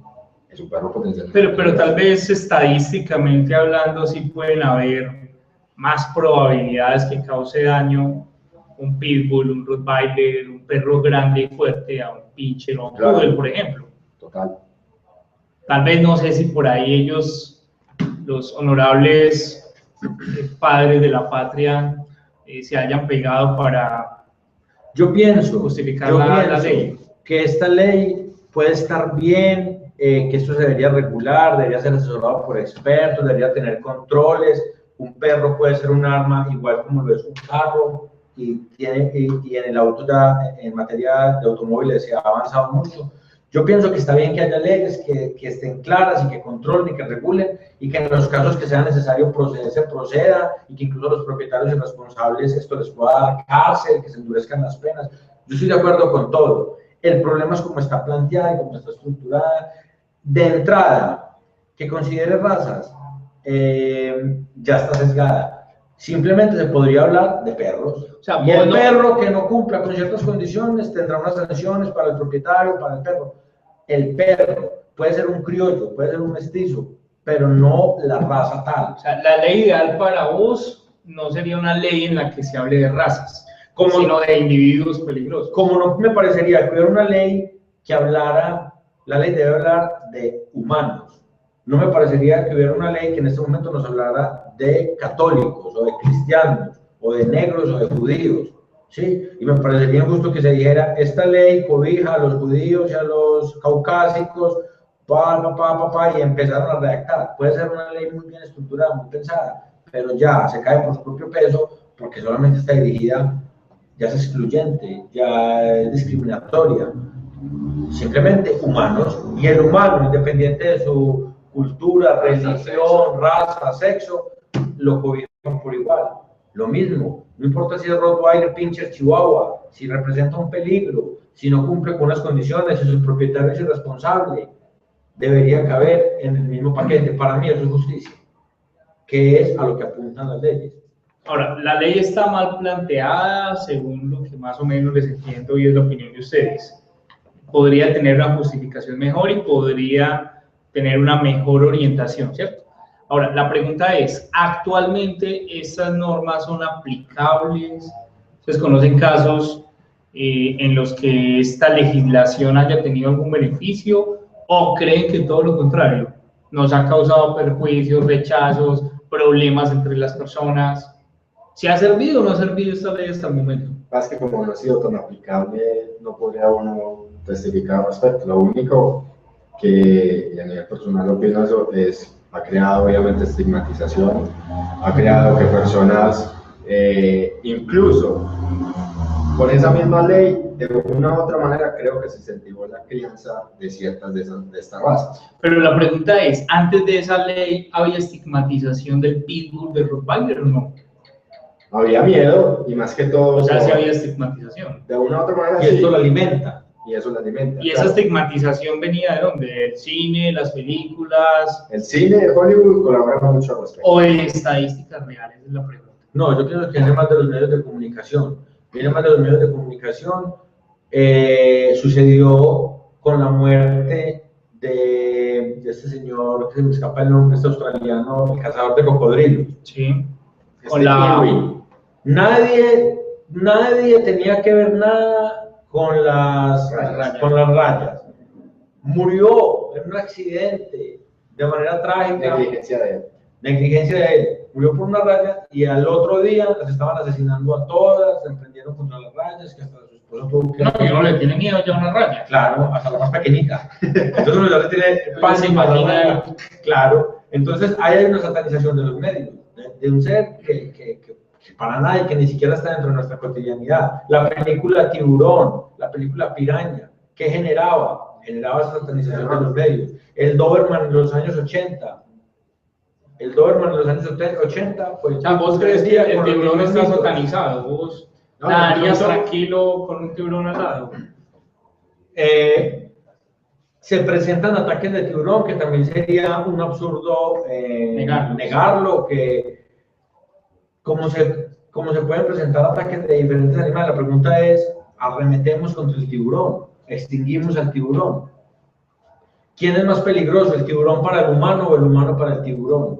C: es un perro potencialmente peligroso.
A: Pero tal vez estadísticamente hablando sí pueden haber más probabilidades que cause daño un pitbull, un rottweiler, un perro grande y fuerte a un pincher o un poodle, por ejemplo.
C: Total.
A: Tal vez no sé si por ahí ellos, los honorables padres de la patria, se hayan pegado para justificar la ley.
B: Que esta ley puede estar bien, que esto se debería regular, debería ser asesorado por expertos, debería tener controles. Un perro puede ser un arma igual como lo es un carro. Y en el auto ya, en materia de automóviles, se ha avanzado mucho. Yo pienso que está bien que haya leyes que estén claras y que controlen y que regulen, y que en los casos que sea necesario proceder, se proceda, y que incluso los propietarios y responsables esto les pueda dar cárcel, que se endurezcan las penas. Yo estoy de acuerdo con todo. El problema es cómo está planteada y cómo está estructurada. De entrada, que considere razas, ya está sesgada. Simplemente se podría hablar de perros. O sea, y el perro que no cumpla con ciertas condiciones tendrá unas sanciones para el propietario, para el perro. El perro puede ser un criollo, puede ser un mestizo, pero no la raza tal.
A: O sea, la ley ideal para vos no sería una ley en la que se hable de razas, sino de individuos peligrosos.
B: Como no me parecería que hubiera una ley que hablara, la ley debe hablar de humanos. No me parecería que hubiera una ley que en este momento nos hablara de católicos o de cristianos o de negros o de judíos, ¿sí? Y me parecería injusto que se dijera, esta ley cobija a los judíos y a los caucásicos, y empezaron a redactar. Puede ser una ley muy bien estructurada, muy pensada, pero ya se cae por su propio peso porque solamente está dirigida, ya es excluyente, ya es discriminatoria. Simplemente humanos, y el humano, independiente de su cultura, religión, raza, sexo, lo cobijan por igual. Lo mismo, no importa si es Rottweiler, Pinscher, Chihuahua, si representa un peligro, si no cumple con unas condiciones, si su propietario es irresponsable, debería caber en el mismo paquete. Para mí eso es justicia, que es a lo que apuntan las leyes.
A: Ahora, la ley está mal planteada, según lo que más o menos les entiendo y es la opinión de ustedes. Podría tener una justificación mejor y podría tener una mejor orientación, ¿cierto? Ahora, la pregunta es, ¿actualmente estas normas son aplicables? ¿Ustedes conocen casos en los que esta legislación haya tenido algún beneficio o creen que todo lo contrario? ¿Nos ha causado perjuicios, rechazos, problemas entre las personas? ¿Si ha servido o no ha servido esta ley hasta el momento?
C: Más que como no ha sido tan aplicable, no podría uno testificar al respecto. Lo único que a nivel personal opino eso es, ha creado obviamente estigmatización, ha creado que personas, incluso con esa misma ley, de una u otra manera creo que se incentivó la crianza de ciertas de estas razas.
A: Pero la pregunta es, ¿antes de esa ley había estigmatización del pitbull, del rottweiler o no?
C: Había miedo y más que todo...
A: O sea, sí había estigmatización.
C: De una u otra manera,
B: Y
C: sí.
B: esto lo alimenta.
C: Y eso lo alimenta.
A: ¿Y esa estigmatización venía de dónde? ¿Del cine, las películas?
C: El cine de Hollywood colabora mucho al respecto.
A: ¿O de estadísticas reales? Es la pregunta.
B: No, yo pienso que viene más de los medios de comunicación. Viene más de los medios de comunicación. Sucedió con la muerte de este señor, que se me escapa el nombre, este australiano, el cazador de cocodrilos.
A: Sí.
B: Con la... Nadie tenía que ver nada con las rayas. Murió en un accidente de manera trágica. Negligencia de él. Murió por una raya y al otro día las estaban asesinando a todas, se emprendieron contra las rayas, que hasta su esposo tuvo que...
A: No, yo no le tiene miedo ya a una raya.
B: Claro, hasta la más pequeñita. Entonces uno ya le tiene pánico a la raya. Claro. Entonces ahí hay una satanización de los medios, de un ser que para nada y que ni siquiera está dentro de nuestra cotidianidad. La película Tiburón, la película Piraña, ¿qué generaba? Generaba esa satanización de los medios. El Doberman en los años 80. El Doberman en los años 80 fue...
A: O sea, vos crees que el tiburón está satanizado, vos nadarías tranquilo con un tiburón al lado.
B: Se presentan ataques de tiburón, que también sería un absurdo negarlo, que como se pueden presentar ataques de diferentes animales. La pregunta es, arremetemos contra el tiburón, extinguimos al tiburón. ¿Quién es más peligroso, el tiburón para el humano o el humano para el tiburón?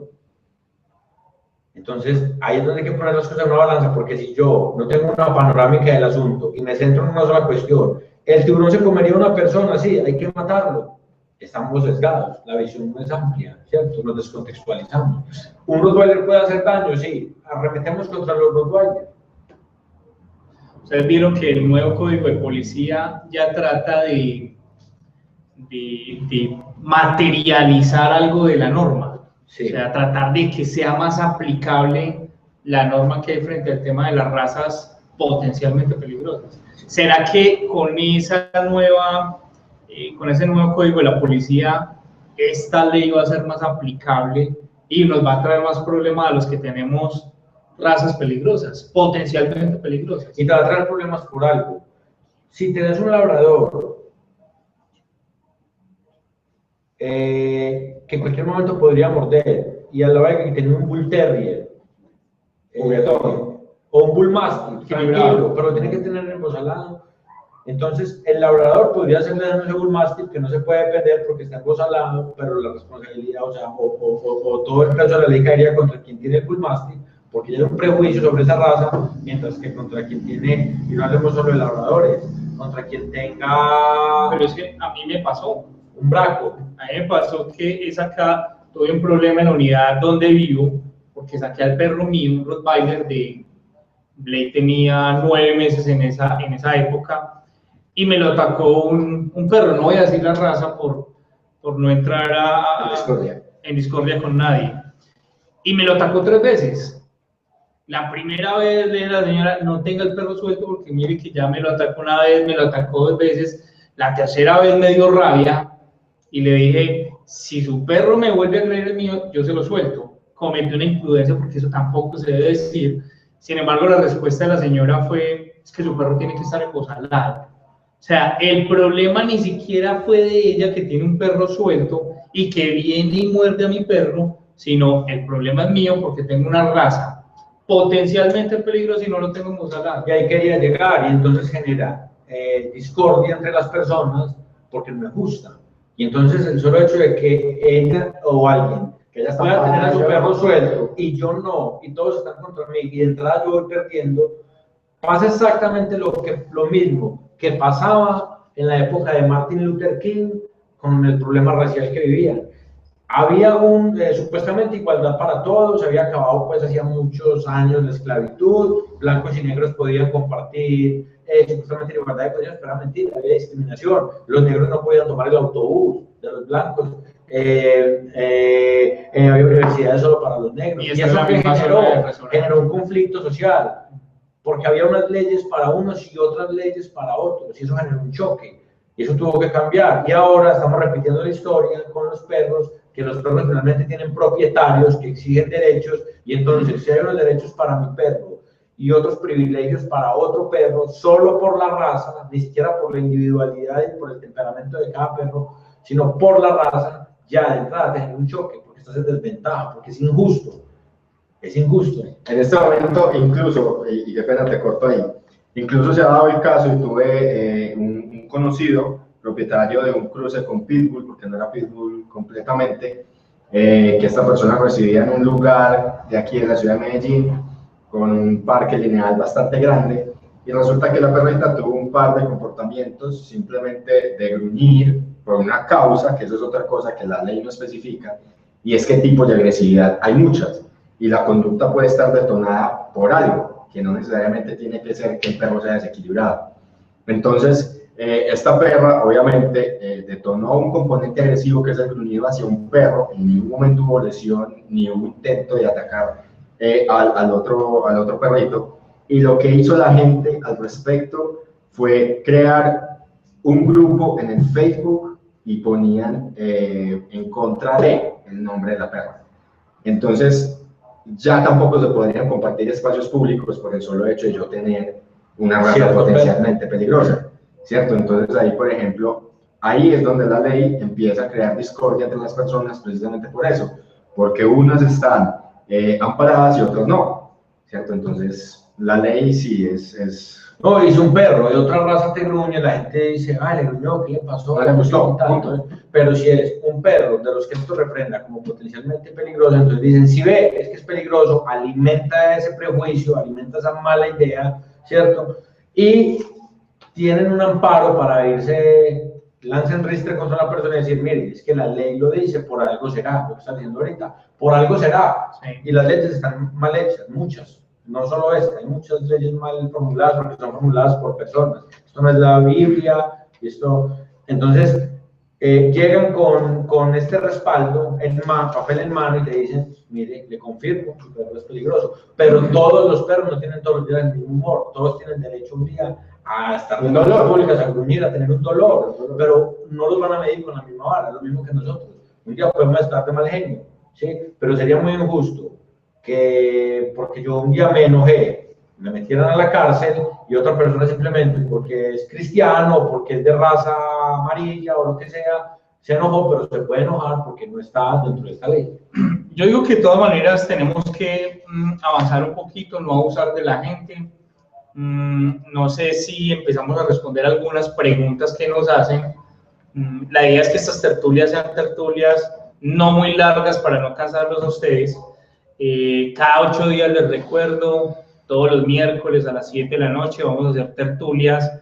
B: Entonces, ahí es donde hay que poner las cosas en una balanza, porque si yo no tengo una panorámica del asunto y me centro en una sola cuestión, el tiburón se comería a una persona, sí, hay que matarlo. Estamos sesgados, la visión no es amplia, ¿cierto? Nos descontextualizamos. ¿Un Rottweiler puede hacer daño? Sí. Arremetemos contra los Rottweiler.
A: Ustedes vieron que el nuevo código de policía ya trata de materializar algo de la norma. Sí. O sea, tratar de que sea más aplicable la norma que hay frente al tema de las razas potencialmente peligrosas. ¿Será que con esa con ese nuevo código de la policía, esta ley va a ser más aplicable y nos va a traer más problemas a los que tenemos razas peligrosas, potencialmente peligrosas?
B: Y te va a traer problemas por algo. Si tienes un labrador que en cualquier momento podría morder, y a la hora que tiene un bull terrier o un bull mastiff, tranquilo, pero tiene que tener embosalado. Entonces, el labrador podría hacerle daño a ese bull mastiff que no se puede perder porque está embosalado, pero la responsabilidad, o todo el peso de la ley caería contra quien tiene el bull mastiff, porque hay un prejuicio sobre esa raza, mientras que contra quien tiene, y no hablemos solo de labradores, contra quien tenga...
A: Pero es que a mí me pasó.
B: Un braco.
A: A mí me pasó que tuve un problema en la unidad donde vivo, porque saqué al perro mío, un Rottweiler Blake tenía 9 meses en esa época, y me lo atacó un perro, no voy a decir la raza por no entrar en discordia con nadie, y me lo atacó 3 veces. La primera vez le dije a la señora, no tenga el perro suelto porque mire que ya me lo atacó una vez, me lo atacó 2 veces, la tercera vez me dio rabia, y le dije, si su perro me vuelve a creer el mío, yo se lo suelto. Cometí una imprudencia porque eso tampoco se debe decir. Sin embargo, la respuesta de la señora fue, es que su perro tiene que estar embozalado. O sea, el problema ni siquiera fue de ella, que tiene un perro suelto y que viene y muerde a mi perro, sino el problema es mío porque tengo una raza potencialmente peligrosa y no lo tengo embozalado.
B: Y ahí quería llegar, y entonces genera discordia entre las personas porque no me gusta. Y entonces el solo hecho de que ella o alguien que ella pueda tener a su perro suelto y yo no, y todos están contra mí, y de entrada yo voy perdiendo, pasa exactamente lo mismo que pasaba en la época de Martin Luther King con el problema racial que vivían. Había supuestamente igualdad para todos, había acabado pues hacía muchos años la esclavitud, blancos y negros podían compartir supuestamente igualdad de condiciones, pero era mentira, había discriminación, los negros no podían tomar el autobús de los blancos, había universidades solo para los negros, y eso que generó un conflicto social, porque había unas leyes para unos y otras leyes para otros, y eso generó un choque, y eso tuvo que cambiar, y ahora estamos repitiendo la historia con los perros, que los perros finalmente tienen propietarios que exigen derechos, y entonces si hay unos derechos para mi perro y otros privilegios para otro perro, solo por la raza, ni siquiera por la individualidad y por el temperamento de cada perro, sino por la raza, ya de entrada te genera un choque, porque estás en desventaja, porque es injusto. Es injusto.
C: En este momento, incluso, y qué pena te corto ahí, incluso se ha dado el caso, y tuve un conocido, propietario de un cruce con Pitbull, porque no era Pitbull completamente, que esta persona residía en un lugar de aquí en la ciudad de Medellín, con un parque lineal bastante grande, y resulta que la perrita tuvo un par de comportamientos simplemente de gruñir por una causa, que eso es otra cosa que la ley no especifica, y es qué tipo de agresividad. Hay muchas, y la conducta puede estar detonada por algo, que no necesariamente tiene que ser que el perro sea desequilibrado. Entonces, esta perra obviamente detonó un componente agresivo que es el gruñido hacia un perro, en ningún momento hubo lesión ni hubo intento de atacar al otro perrito, y lo que hizo la gente al respecto fue crear un grupo en el Facebook y ponían en contra de el nombre de la perra. Entonces ya tampoco se podrían compartir espacios públicos por el solo hecho de yo tener una raza potencialmente peligrosa, ¿cierto? Entonces ahí, por ejemplo, ahí es donde la ley empieza a crear discordia entre las personas, precisamente por eso, porque unas están amparadas y otras no, ¿cierto? Entonces la ley sí es...
B: No, hizo un perro de otra raza te gruñe, la gente dice, le gruñó, ¿qué le pasó?
C: No le gustó, punto.
B: Pero si es un perro de los que esto reprenda como potencialmente peligroso, entonces dicen, si ve, es que es peligroso, alimenta ese prejuicio, alimenta esa mala idea, ¿cierto? Y tienen un amparo para irse, lancen ristre contra una persona y decir, mire, es que la ley lo dice, por algo será, lo que está diciendo ahorita, por algo será. Sí. Y las leyes están mal hechas, muchas. No solo esta, hay muchas leyes mal formuladas porque son formuladas por personas. Esto no es la Biblia, esto... Entonces, llegan con este respaldo, papel en mano, y te dicen, mire, le confirmo, su perro es peligroso. Pero todos los perros no tienen todos los días el mismo humor, todos tienen derecho un día a estar en las públicas, a gruñir, a tener un dolor, pero no los van a medir con la misma vara, lo mismo que nosotros. Un día podemos estar de mal genio, ¿sí? Pero sería muy injusto que porque yo un día me enojé, me metieran a la cárcel y otra persona simplemente porque es cristiano o porque es de raza amarilla o lo que sea, se enojó, pero se puede enojar porque no está dentro de esta ley.
A: Yo digo que de todas maneras tenemos que avanzar un poquito, no abusar de la gente. No sé si empezamos a responder algunas preguntas que nos hacen. La idea es que estas tertulias sean tertulias no muy largas para no cansarlos a ustedes. Cada 8 días les recuerdo, todos los miércoles a las 7 de la noche vamos a hacer tertulias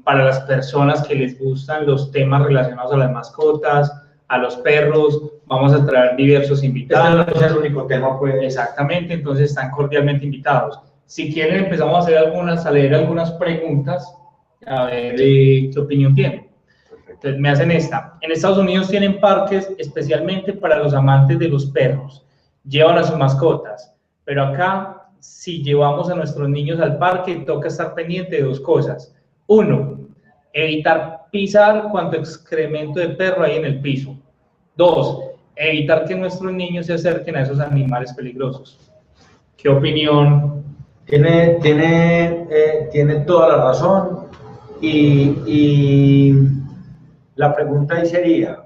A: para las personas que les gustan los temas relacionados a las mascotas, a los perros. Vamos a traer diversos invitados.
B: Este no es el único tema, pues.
A: Exactamente, entonces están cordialmente invitados. Si quieren empezamos a hacer a leer algunas preguntas, a ver qué opinión tienen. Entonces me hacen esta. En Estados Unidos tienen parques especialmente para los amantes de los perros. Llevan a sus mascotas, pero acá, si llevamos a nuestros niños al parque, toca estar pendiente de 2 cosas. 1, evitar pisar cuanto excremento de perro hay en el piso. 2, evitar que nuestros niños se acerquen a esos animales peligrosos. ¿Qué opinión
B: Tiene toda la razón y la pregunta ahí sería,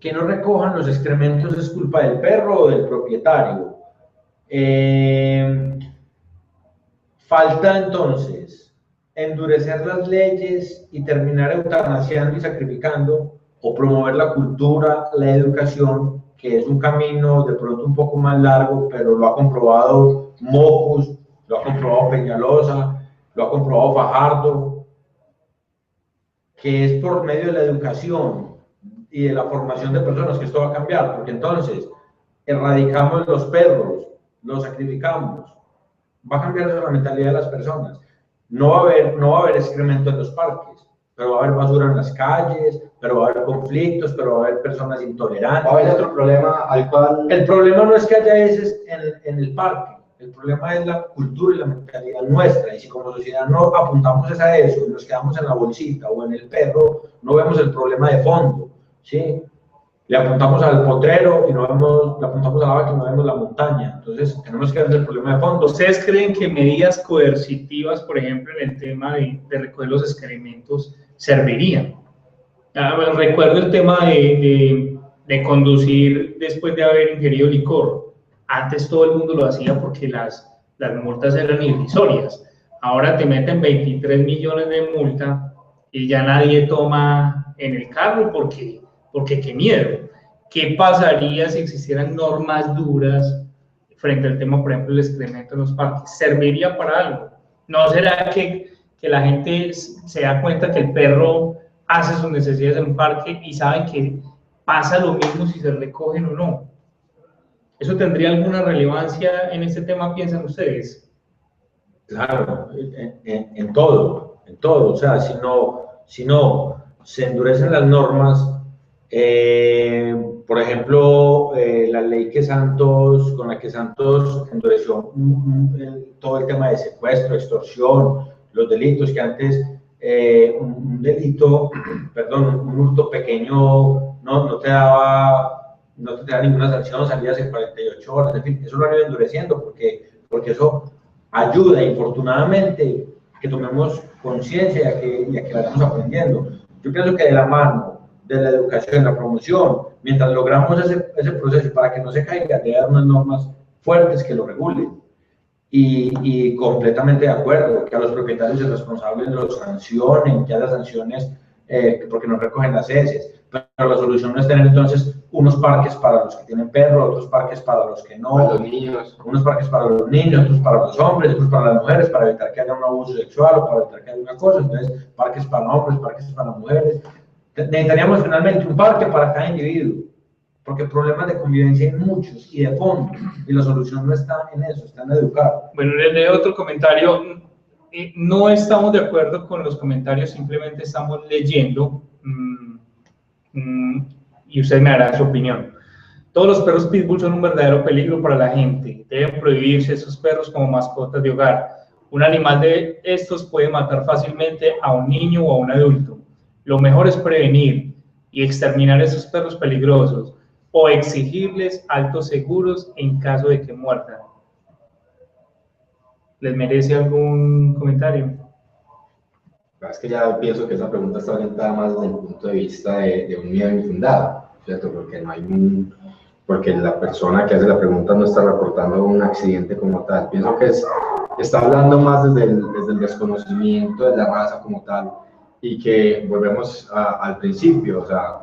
B: que no recojan los excrementos es culpa del perro o del propietario. Falta entonces endurecer las leyes y terminar eutanasiando y sacrificando, o promover la cultura, la educación, que es un camino de pronto un poco más largo, pero lo ha comprobado Mocus, lo ha comprobado Peñalosa, lo ha comprobado Fajardo, que es por medio de la educación y de la formación de personas que esto va a cambiar, porque entonces erradicamos los perros, los sacrificamos, va a cambiar la mentalidad de las personas. No va a haber excremento en los parques, pero va a haber basura en las calles, pero va a haber conflictos, pero va a haber personas intolerantes.
C: Va a haber otro problema al cual...
B: El problema no es que haya heces en el parque, el problema es la cultura y la mentalidad nuestra, y si como sociedad no apuntamos a eso y nos quedamos en la bolsita o en el perro, no vemos el problema de fondo, ¿sí? Le apuntamos al potrero y no vemos, le apuntamos a la vaca y no vemos la montaña. Entonces, tenemos que ver el problema de fondo.
A: ¿Ustedes creen que medidas coercitivas, por ejemplo, en el tema de recoger los excrementos, servirían? Recuerdo el tema de conducir después de haber ingerido licor. Antes todo el mundo lo hacía porque las multas eran irrisorias. Ahora te meten 23 millones de multa y ya nadie toma en el carro porque qué miedo. ¿Qué pasaría si existieran normas duras frente al tema, por ejemplo, el excremento en los parques? ¿Serviría para algo? ¿No será que la gente se da cuenta que el perro hace sus necesidades en un parque y saben que pasa lo mismo si se recogen o no? ¿Eso tendría alguna relevancia en este tema, piensan ustedes?
B: Claro, en todo. O sea, si no se endurecen las normas, por ejemplo, la ley con la que Santos endureció todo el tema de secuestro, extorsión, los delitos que antes un hurto pequeño no te daba ninguna sanción, salías en 48 horas, en fin, eso lo han ido endureciendo porque eso ayuda, infortunadamente, que tomemos conciencia y a que vayamos aprendiendo. Yo pienso que de la mano de la educación, la promoción, mientras logramos ese proceso para que no se caiga, debe haber unas normas fuertes que lo regulen. Y completamente de acuerdo, que a los propietarios y responsables los sancionen, que haya sanciones porque no recogen las heces. Pero la solución no es tener entonces unos parques para los que tienen perro, otros parques para los que no,
C: para los niños.
B: Unos parques para los niños, otros para los hombres, otros para las mujeres, para evitar que haya un abuso sexual o para evitar que haya una cosa. Entonces, parques para hombres, parques para mujeres. Necesitaríamos finalmente un parque para cada individuo, porque problemas de convivencia hay muchos y de fondo, y la solución no está en eso, está en educar.
A: Bueno, le leo otro comentario. No estamos de acuerdo con los comentarios, simplemente estamos leyendo y usted me dará su opinión. Todos los perros pitbull son un verdadero peligro para la gente. Deben prohibirse esos perros como mascotas de hogar. Un animal de estos puede matar fácilmente a un niño o a un adulto. Lo mejor es prevenir y exterminar esos perros peligrosos o exigirles altos seguros en caso de que muerdan. ¿Les merece algún comentario?
C: Es que ya pienso que esa pregunta está orientada más desde el punto de vista de un miedo infundado, ¿cierto? Porque la persona que hace la pregunta no está reportando un accidente como tal. Pienso que está hablando más desde el desconocimiento de la raza como tal, y que volvemos al principio, o sea,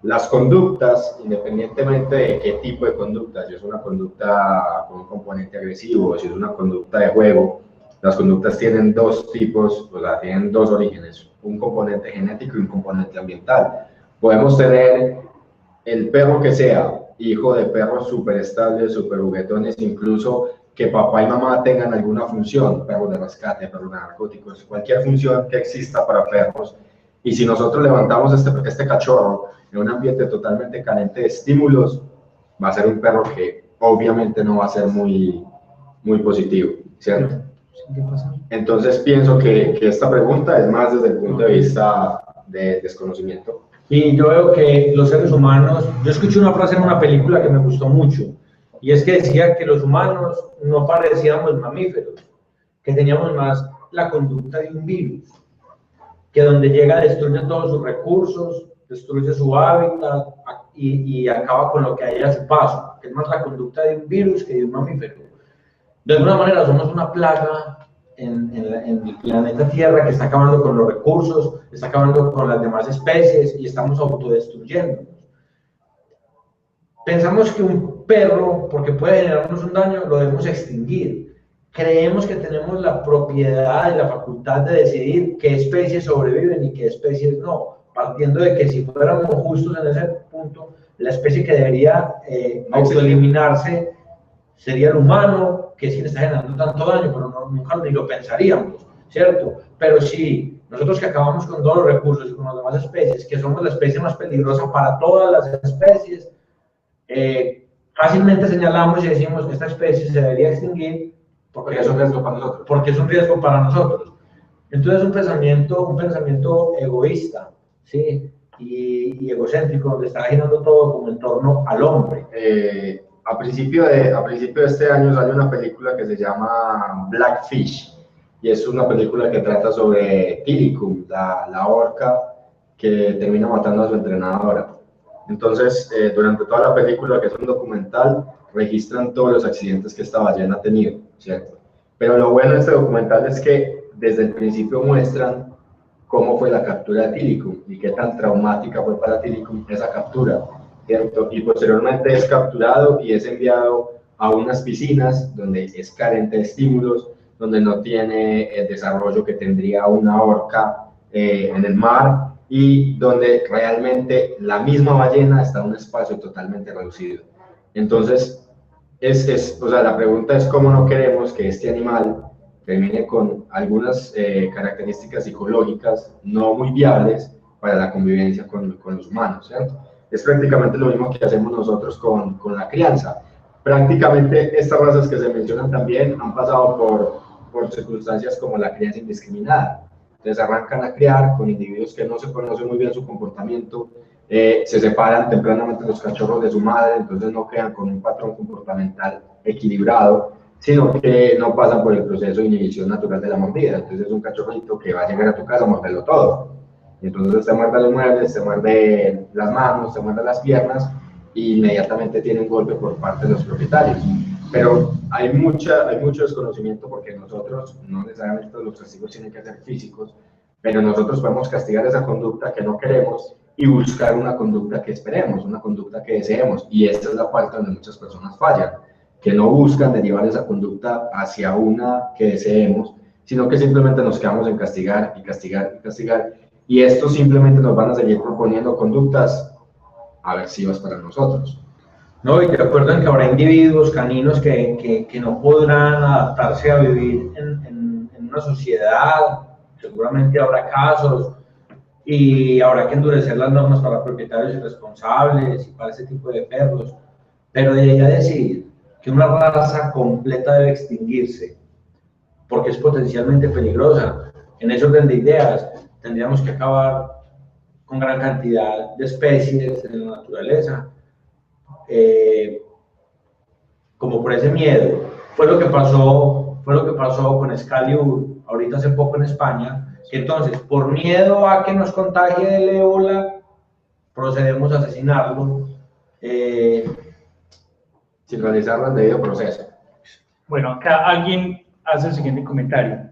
C: las conductas, independientemente de qué tipo de conducta, si es una conducta con un componente agresivo, si es una conducta de juego, las conductas tienen dos tipos, o sea, tienen dos orígenes, un componente genético y un componente ambiental. Podemos tener el perro que sea, hijo de perros súper estables, súper juguetones, incluso que papá y mamá tengan alguna función, perros de rescate, perros de narcóticos, cualquier función que exista para perros. Y si nosotros levantamos este cachorro en un ambiente totalmente carente de estímulos, va a ser un perro que obviamente no va a ser muy positivo, ¿cierto? Entonces pienso que esta pregunta es más desde el punto de vista de desconocimiento.
B: Y yo veo que los seres humanos, yo escuché una frase en una película que me gustó mucho, y es que decía que los humanos no parecíamos mamíferos, que teníamos más la conducta de un virus, que donde llega destruye todos sus recursos, destruye su hábitat y acaba con lo que hay a su paso, que es más la conducta de un virus que de un mamífero. De alguna manera somos una plaga en el planeta Tierra que está acabando con los recursos, está acabando con las demás especies y estamos autodestruyéndonos. Pensamos que un perro, porque puede generarnos un daño, lo debemos extinguir. Creemos que tenemos la propiedad y la facultad de decidir qué especies sobreviven y qué especies no, partiendo de que si fuéramos justos en ese punto, la especie que debería autoeliminarse sería el humano, que sí le está generando tanto daño, pero nunca ni lo pensaríamos, ¿cierto? Pero si nosotros que acabamos con todos los recursos y con las demás especies, que somos la especie más peligrosa para todas las especies, fácilmente señalamos y decimos que esta especie se debería extinguir porque es un riesgo para nosotros. Porque es un riesgo para nosotros. Entonces es un pensamiento egoísta, ¿sí? Y egocéntrico, donde está girando todo como en torno al hombre.
C: A principio de este año sale una película que se llama Blackfish, y es una película que trata sobre Tilikum, la orca que termina matando a su entrenadora. Entonces, durante toda la película, que es un documental, registran todos los accidentes que esta ballena ha tenido, ¿cierto? Pero lo bueno de este documental es que desde el principio muestran cómo fue la captura de Tilikum y qué tan traumática fue para Tilikum esa captura, ¿cierto? Y posteriormente es capturado y es enviado a unas piscinas donde es carente de estímulos, donde no tiene el desarrollo que tendría una orca en el mar, y donde realmente la misma ballena está en un espacio totalmente reducido. Entonces, o sea, la pregunta es cómo no queremos que este animal termine con algunas características psicológicas no muy viables para la convivencia con los humanos, ¿cierto? Es prácticamente lo mismo que hacemos nosotros con la crianza. Prácticamente estas razas que se mencionan también han pasado por circunstancias como la crianza indiscriminada. Entonces arrancan a criar con individuos que no se conocen muy bien su comportamiento, se separan tempranamente los cachorros de su madre, entonces no quedan con un patrón comportamental equilibrado, sino que no pasan por el proceso de inhibición natural de la mordida. Entonces es un cachorrito que va a llegar a tu casa a morderlo todo. Entonces te muerde los muebles, te muerde las manos, te muerde las piernas, e inmediatamente tiene un golpe por parte de los propietarios. Pero hay mucho desconocimiento, porque nosotros, no necesariamente los castigos tienen que ser físicos, pero nosotros podemos castigar esa conducta que no queremos y buscar una conducta que esperemos, una conducta que deseemos. Y esta es la parte donde muchas personas fallan, que no buscan derivar esa conducta hacia una que deseemos, sino que simplemente nos quedamos en castigar y castigar y castigar. Y esto simplemente nos van a seguir proponiendo conductas aversivas para nosotros.
B: No, y te acuerdo en que habrá individuos caninos que no podrán adaptarse a vivir en una sociedad, seguramente habrá casos, y habrá que endurecer las normas para propietarios irresponsables y para ese tipo de perros, pero de ahí a decir que una raza completa debe extinguirse porque es potencialmente peligrosa, en ese orden de ideas tendríamos que acabar con gran cantidad de especies en la naturaleza, como por ese miedo. Fue lo que pasó con Excalibur ahorita hace poco en España, que entonces por miedo a que nos contagie del ébola procedemos a asesinarlo
C: sin realizar el debido proceso.
A: Bueno, acá alguien hace el siguiente comentario.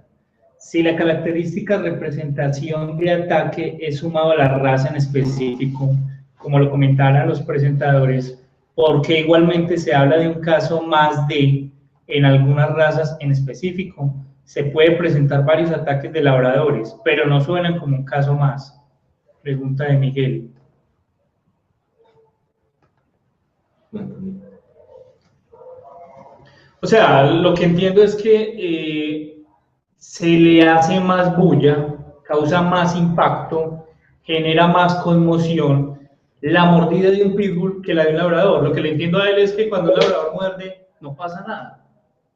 A: Si la característica representación de ataque es sumado a la raza en específico, como lo comentaron los presentadores, ¿por qué igualmente se habla de un caso más de en algunas razas en específico? Se puede presentar varios ataques de labradores, pero no suenan como un caso más. Pregunta de Miguel. O sea, lo que entiendo es que se le hace más bulla, causa más impacto, genera más conmoción la mordida de un pitbull que la de un labrador. Lo que le entiendo a él es que cuando un labrador muerde no pasa nada,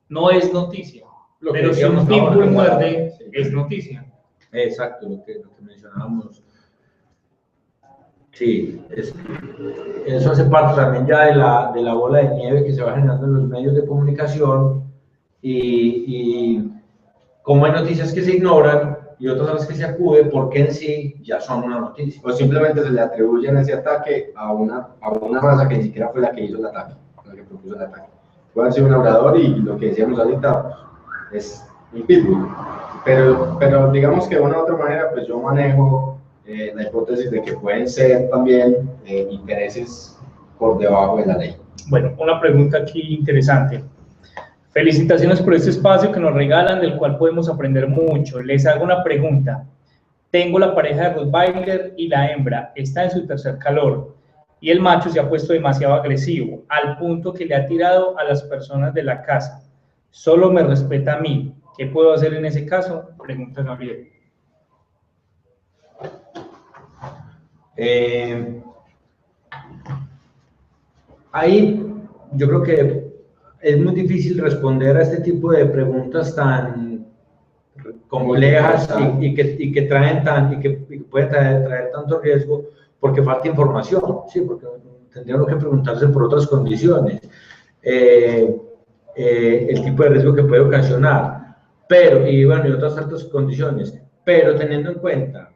A: no es noticia. Pero si un pitbull muerde, sí, es noticia.
B: Exacto, lo que mencionábamos. Sí, eso hace parte también ya de la bola de nieve que se va generando en los medios de comunicación y como hay noticias que se ignoran y otras a las que se acude porque en sí ya son una noticia.
C: O simplemente se le atribuyen ese ataque a una raza que ni siquiera fue la que hizo el ataque, la que propuso el ataque. Puede ser un obrador y lo que decíamos ahorita es un pitbull. Pero digamos que de una u otra manera, pues yo manejo la hipótesis de que pueden ser también intereses por debajo de la ley.
A: Bueno, una pregunta aquí interesante. Felicitaciones por este espacio que nos regalan, del cual podemos aprender mucho. Les hago una pregunta. Tengo la pareja de Rottweiler y la hembra está en su tercer calor y el macho se ha puesto demasiado agresivo, al punto que le ha tirado a las personas de la casa. Solo me respeta a mí. ¿Qué puedo hacer en ese caso? Pregunta Gabriel.
B: Ahí yo creo que es muy difícil responder a este tipo de preguntas tan complejas y que pueden traer tanto riesgo porque falta información, ¿sí? Porque tendríamos que preguntarse por otras condiciones, el tipo de riesgo que puede ocasionar, y otras altas condiciones, pero teniendo en cuenta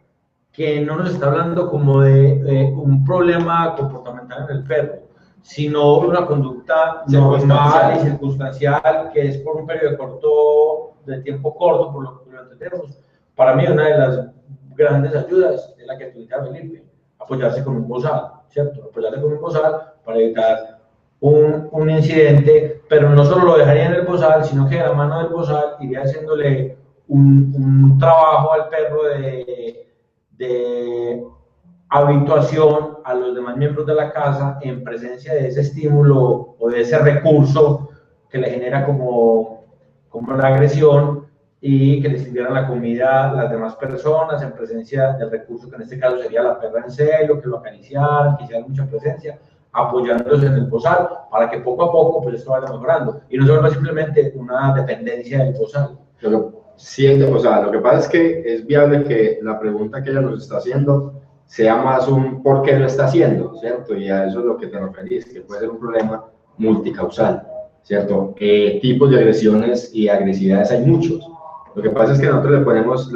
B: que no nos está hablando como de un problema comportamental en el perro, sino una conducta normal y circunstancial que es por un periodo de tiempo corto, por lo que lo entendemos. Para mí una de las grandes ayudas es la que tuitea Felipe, apoyarse con un bozal, ¿cierto? Apoyarse con un bozal para evitar un incidente, pero no solo lo dejaría en el bozal, sino que de la mano del bozal iría haciéndole un trabajo al perro de habituación a los demás miembros de la casa en presencia de ese estímulo o de ese recurso que le genera como la agresión y que le sirvieran la comida a las demás personas en presencia del recurso que en este caso sería la perra en celo, que lo acariciaran, que hicieran mucha presencia, apoyándose en el bozal para que poco a poco pues esto vaya mejorando y no se vuelva simplemente una dependencia del bozal.
C: Sí, o sea, lo que pasa es que es viable que la pregunta que ella nos está haciendo sea más un por qué lo está haciendo, ¿cierto? Y a eso es lo que te referís, que puede ser un problema multicausal, ¿cierto? Tipos de agresiones y agresividades hay muchos. Lo que pasa es que nosotros le ponemos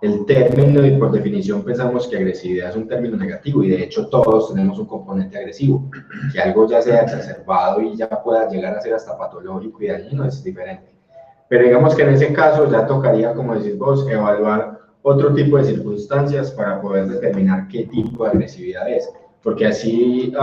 C: el término y por definición pensamos que agresividad es un término negativo y de hecho todos tenemos un componente agresivo. Que algo ya sea exacerbado y ya pueda llegar a ser hasta patológico y dañino es diferente. Pero digamos que en ese caso ya tocaría, como decís vos, evaluar otro tipo de circunstancias para poder determinar qué tipo de agresividad es. Porque así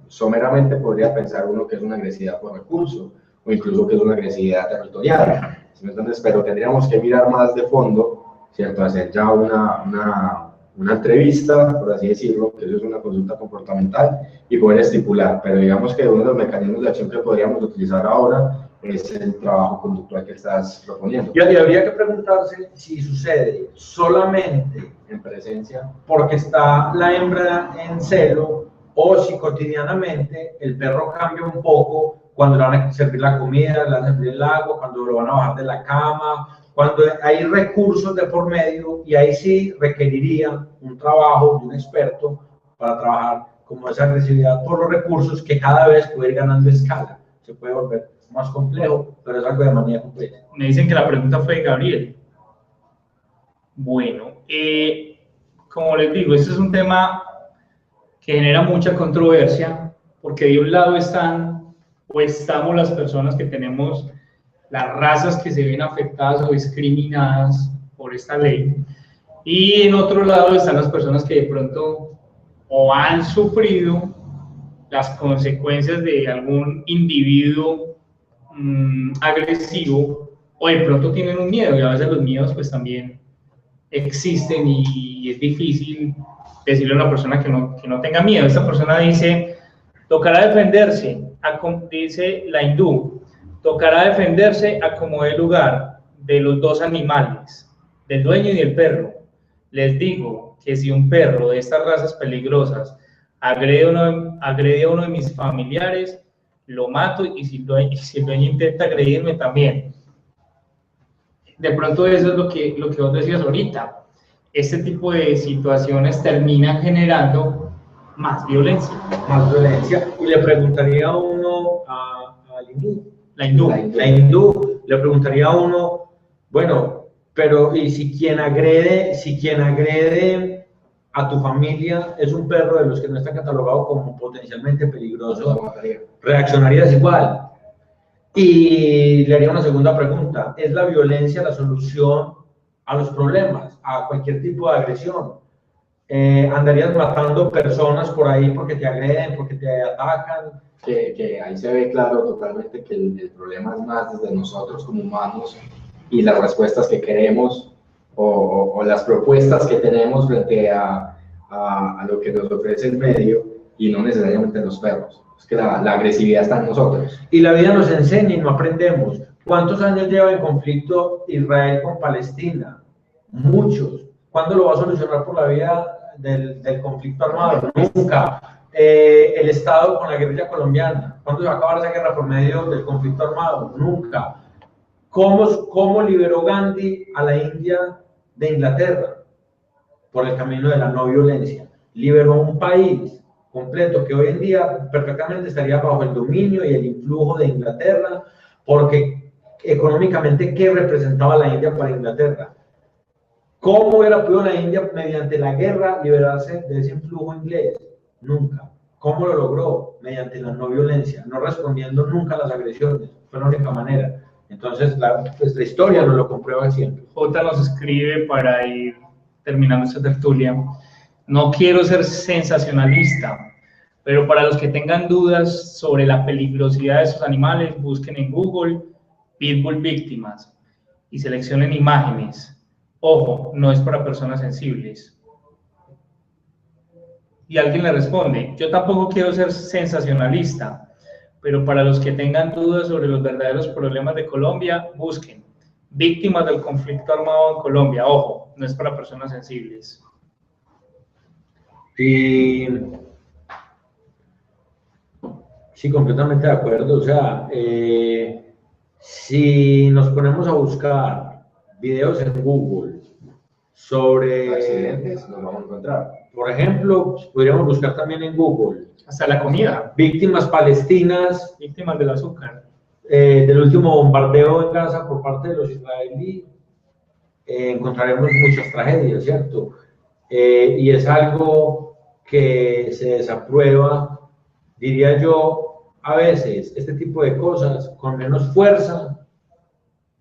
C: someramente podría pensar uno que es una agresividad por recurso o incluso que es una agresividad territorial. ¿Sí me entiendes? Pero tendríamos que mirar más de fondo, ¿cierto? Hacer ya una entrevista, por así decirlo, que eso es una consulta comportamental y poder estipular. Pero digamos que uno de los mecanismos de acción que podríamos utilizar ahora es el trabajo conductual que estás proponiendo.
B: Y habría que preguntarse si sucede solamente
C: En presencia.
B: porque está la hembra en celo o si cotidianamente el perro cambia un poco cuando le van a servir la comida, le van a servir el agua, cuando lo van a bajar de la cama, cuando hay recursos de por medio y ahí sí requeriría un trabajo de un experto para trabajar como esa agresividad por los recursos que cada vez puede ir ganando escala, se puede volver más complejo, pero es algo de manera completa.
A: Me dicen que la pregunta fue de Gabriel. Bueno, como les digo, este es un tema que genera mucha controversia, porque de un lado estamos las personas que tenemos las razas que se ven afectadas o discriminadas por esta ley, y en otro lado están las personas que de pronto o han sufrido las consecuencias de algún individuo agresivo, o de pronto tienen un miedo, y a veces los miedos pues también existen y es difícil decirle a una persona que no tenga miedo. Esta persona dice, tocará defenderse, dice la hindú, tocará defenderse a como dé lugar de los dos animales, del dueño y del perro. Les digo que si un perro de estas razas peligrosas agrede a uno de mis familiares, lo mato, y si el dueño intenta agredirme también. De pronto eso es lo que vos decías ahorita. este tipo de situaciones terminan generando más violencia.
B: Más violencia. Y le preguntaría a uno, al hindú,
A: La hindú.
B: le preguntaría a uno, bueno, pero ¿y si quien agrede a tu familia es un perro de los que no está catalogado como potencialmente peligroso? ¿Reaccionarías igual? Y le haría una segunda pregunta, ¿es la violencia la solución a los problemas, a cualquier tipo de agresión? ¿Andarías matando personas por ahí porque te agreden, porque te atacan?
C: Que ahí se ve claro totalmente que el problema es más desde nosotros como humanos y las respuestas que queremos o las propuestas que tenemos frente a lo que nos ofrece el medio y no necesariamente los perros. Es que la agresividad está en nosotros.
B: Y la vida nos enseña y no aprendemos. ¿Cuántos años lleva en conflicto Israel con Palestina? Muchos. ¿Cuándo lo va a solucionar por la vía del conflicto armado? Nunca. El Estado con la guerrilla colombiana. ¿Cuándo se va a acabar esa guerra por medio del conflicto armado? Nunca. ¿Cómo liberó Gandhi a la India de Inglaterra? Por el camino de la no violencia. Liberó un país completo que hoy en día perfectamente estaría bajo el dominio y el influjo de Inglaterra, porque económicamente, ¿qué representaba la India para Inglaterra? ¿Cómo hubiera podido la India mediante la guerra liberarse de ese influjo inglés? Nunca. ¿Cómo lo logró? Mediante la no violencia, no respondiendo nunca a las agresiones. Fue la única manera. Entonces, la historia nos lo comprueba siempre.
A: J nos escribe para ir terminando esta tertulia. No quiero ser sensacionalista, pero para los que tengan dudas sobre la peligrosidad de estos animales, busquen en Google Pitbull víctimas y seleccionen imágenes. Ojo, no es para personas sensibles. Y alguien le responde, yo tampoco quiero ser sensacionalista, pero para los que tengan dudas sobre los verdaderos problemas de Colombia, busquen víctimas del conflicto armado en Colombia. Ojo, no es para personas sensibles.
B: Y sí, completamente de acuerdo. O sea, si nos ponemos a buscar videos en Google sobre
C: Accidentes nos vamos a encontrar.
B: Por ejemplo, podríamos buscar también en Google
A: Hasta la comida.
B: víctimas palestinas,
A: Víctimas del azúcar.
B: del último bombardeo en Gaza por parte de los israelíes. Encontraremos muchas tragedias, ¿cierto? Y es algo que se desaprueba, diría yo, a veces, este tipo de cosas con menos fuerza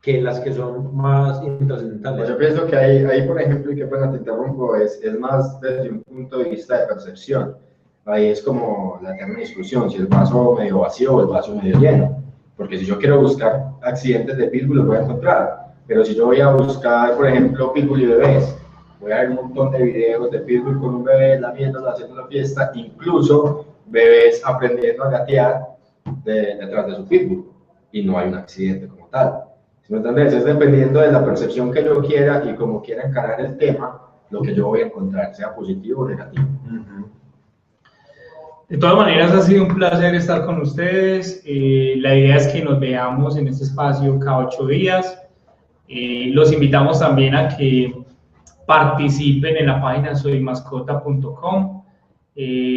B: que las que son más intrascendentales.
C: Pues yo pienso que ahí, por ejemplo, y que pena te interrumpo, es más desde un punto de vista de percepción. Ahí es como la eterna discusión, si el vaso medio vacío o el vaso medio lleno. Porque si yo quiero buscar accidentes de pitbull, los voy a encontrar. Pero si yo voy a buscar, por ejemplo, pitbull y bebés, voy a ver un montón de videos de pitbull con un bebé lamiéndolo, haciendo la fiesta, incluso bebés aprendiendo a gatear detrás de su pitbull. Y no hay un accidente como tal. ¿Me entiendes? Es dependiendo de la percepción que yo quiera y cómo quiera encarar el tema, lo que yo voy a encontrar, sea positivo o negativo.
A: De todas maneras, ha sido un placer estar con ustedes. La idea es que nos veamos en este espacio cada 8 días. Los invitamos también a que participen en la página soymascota.com.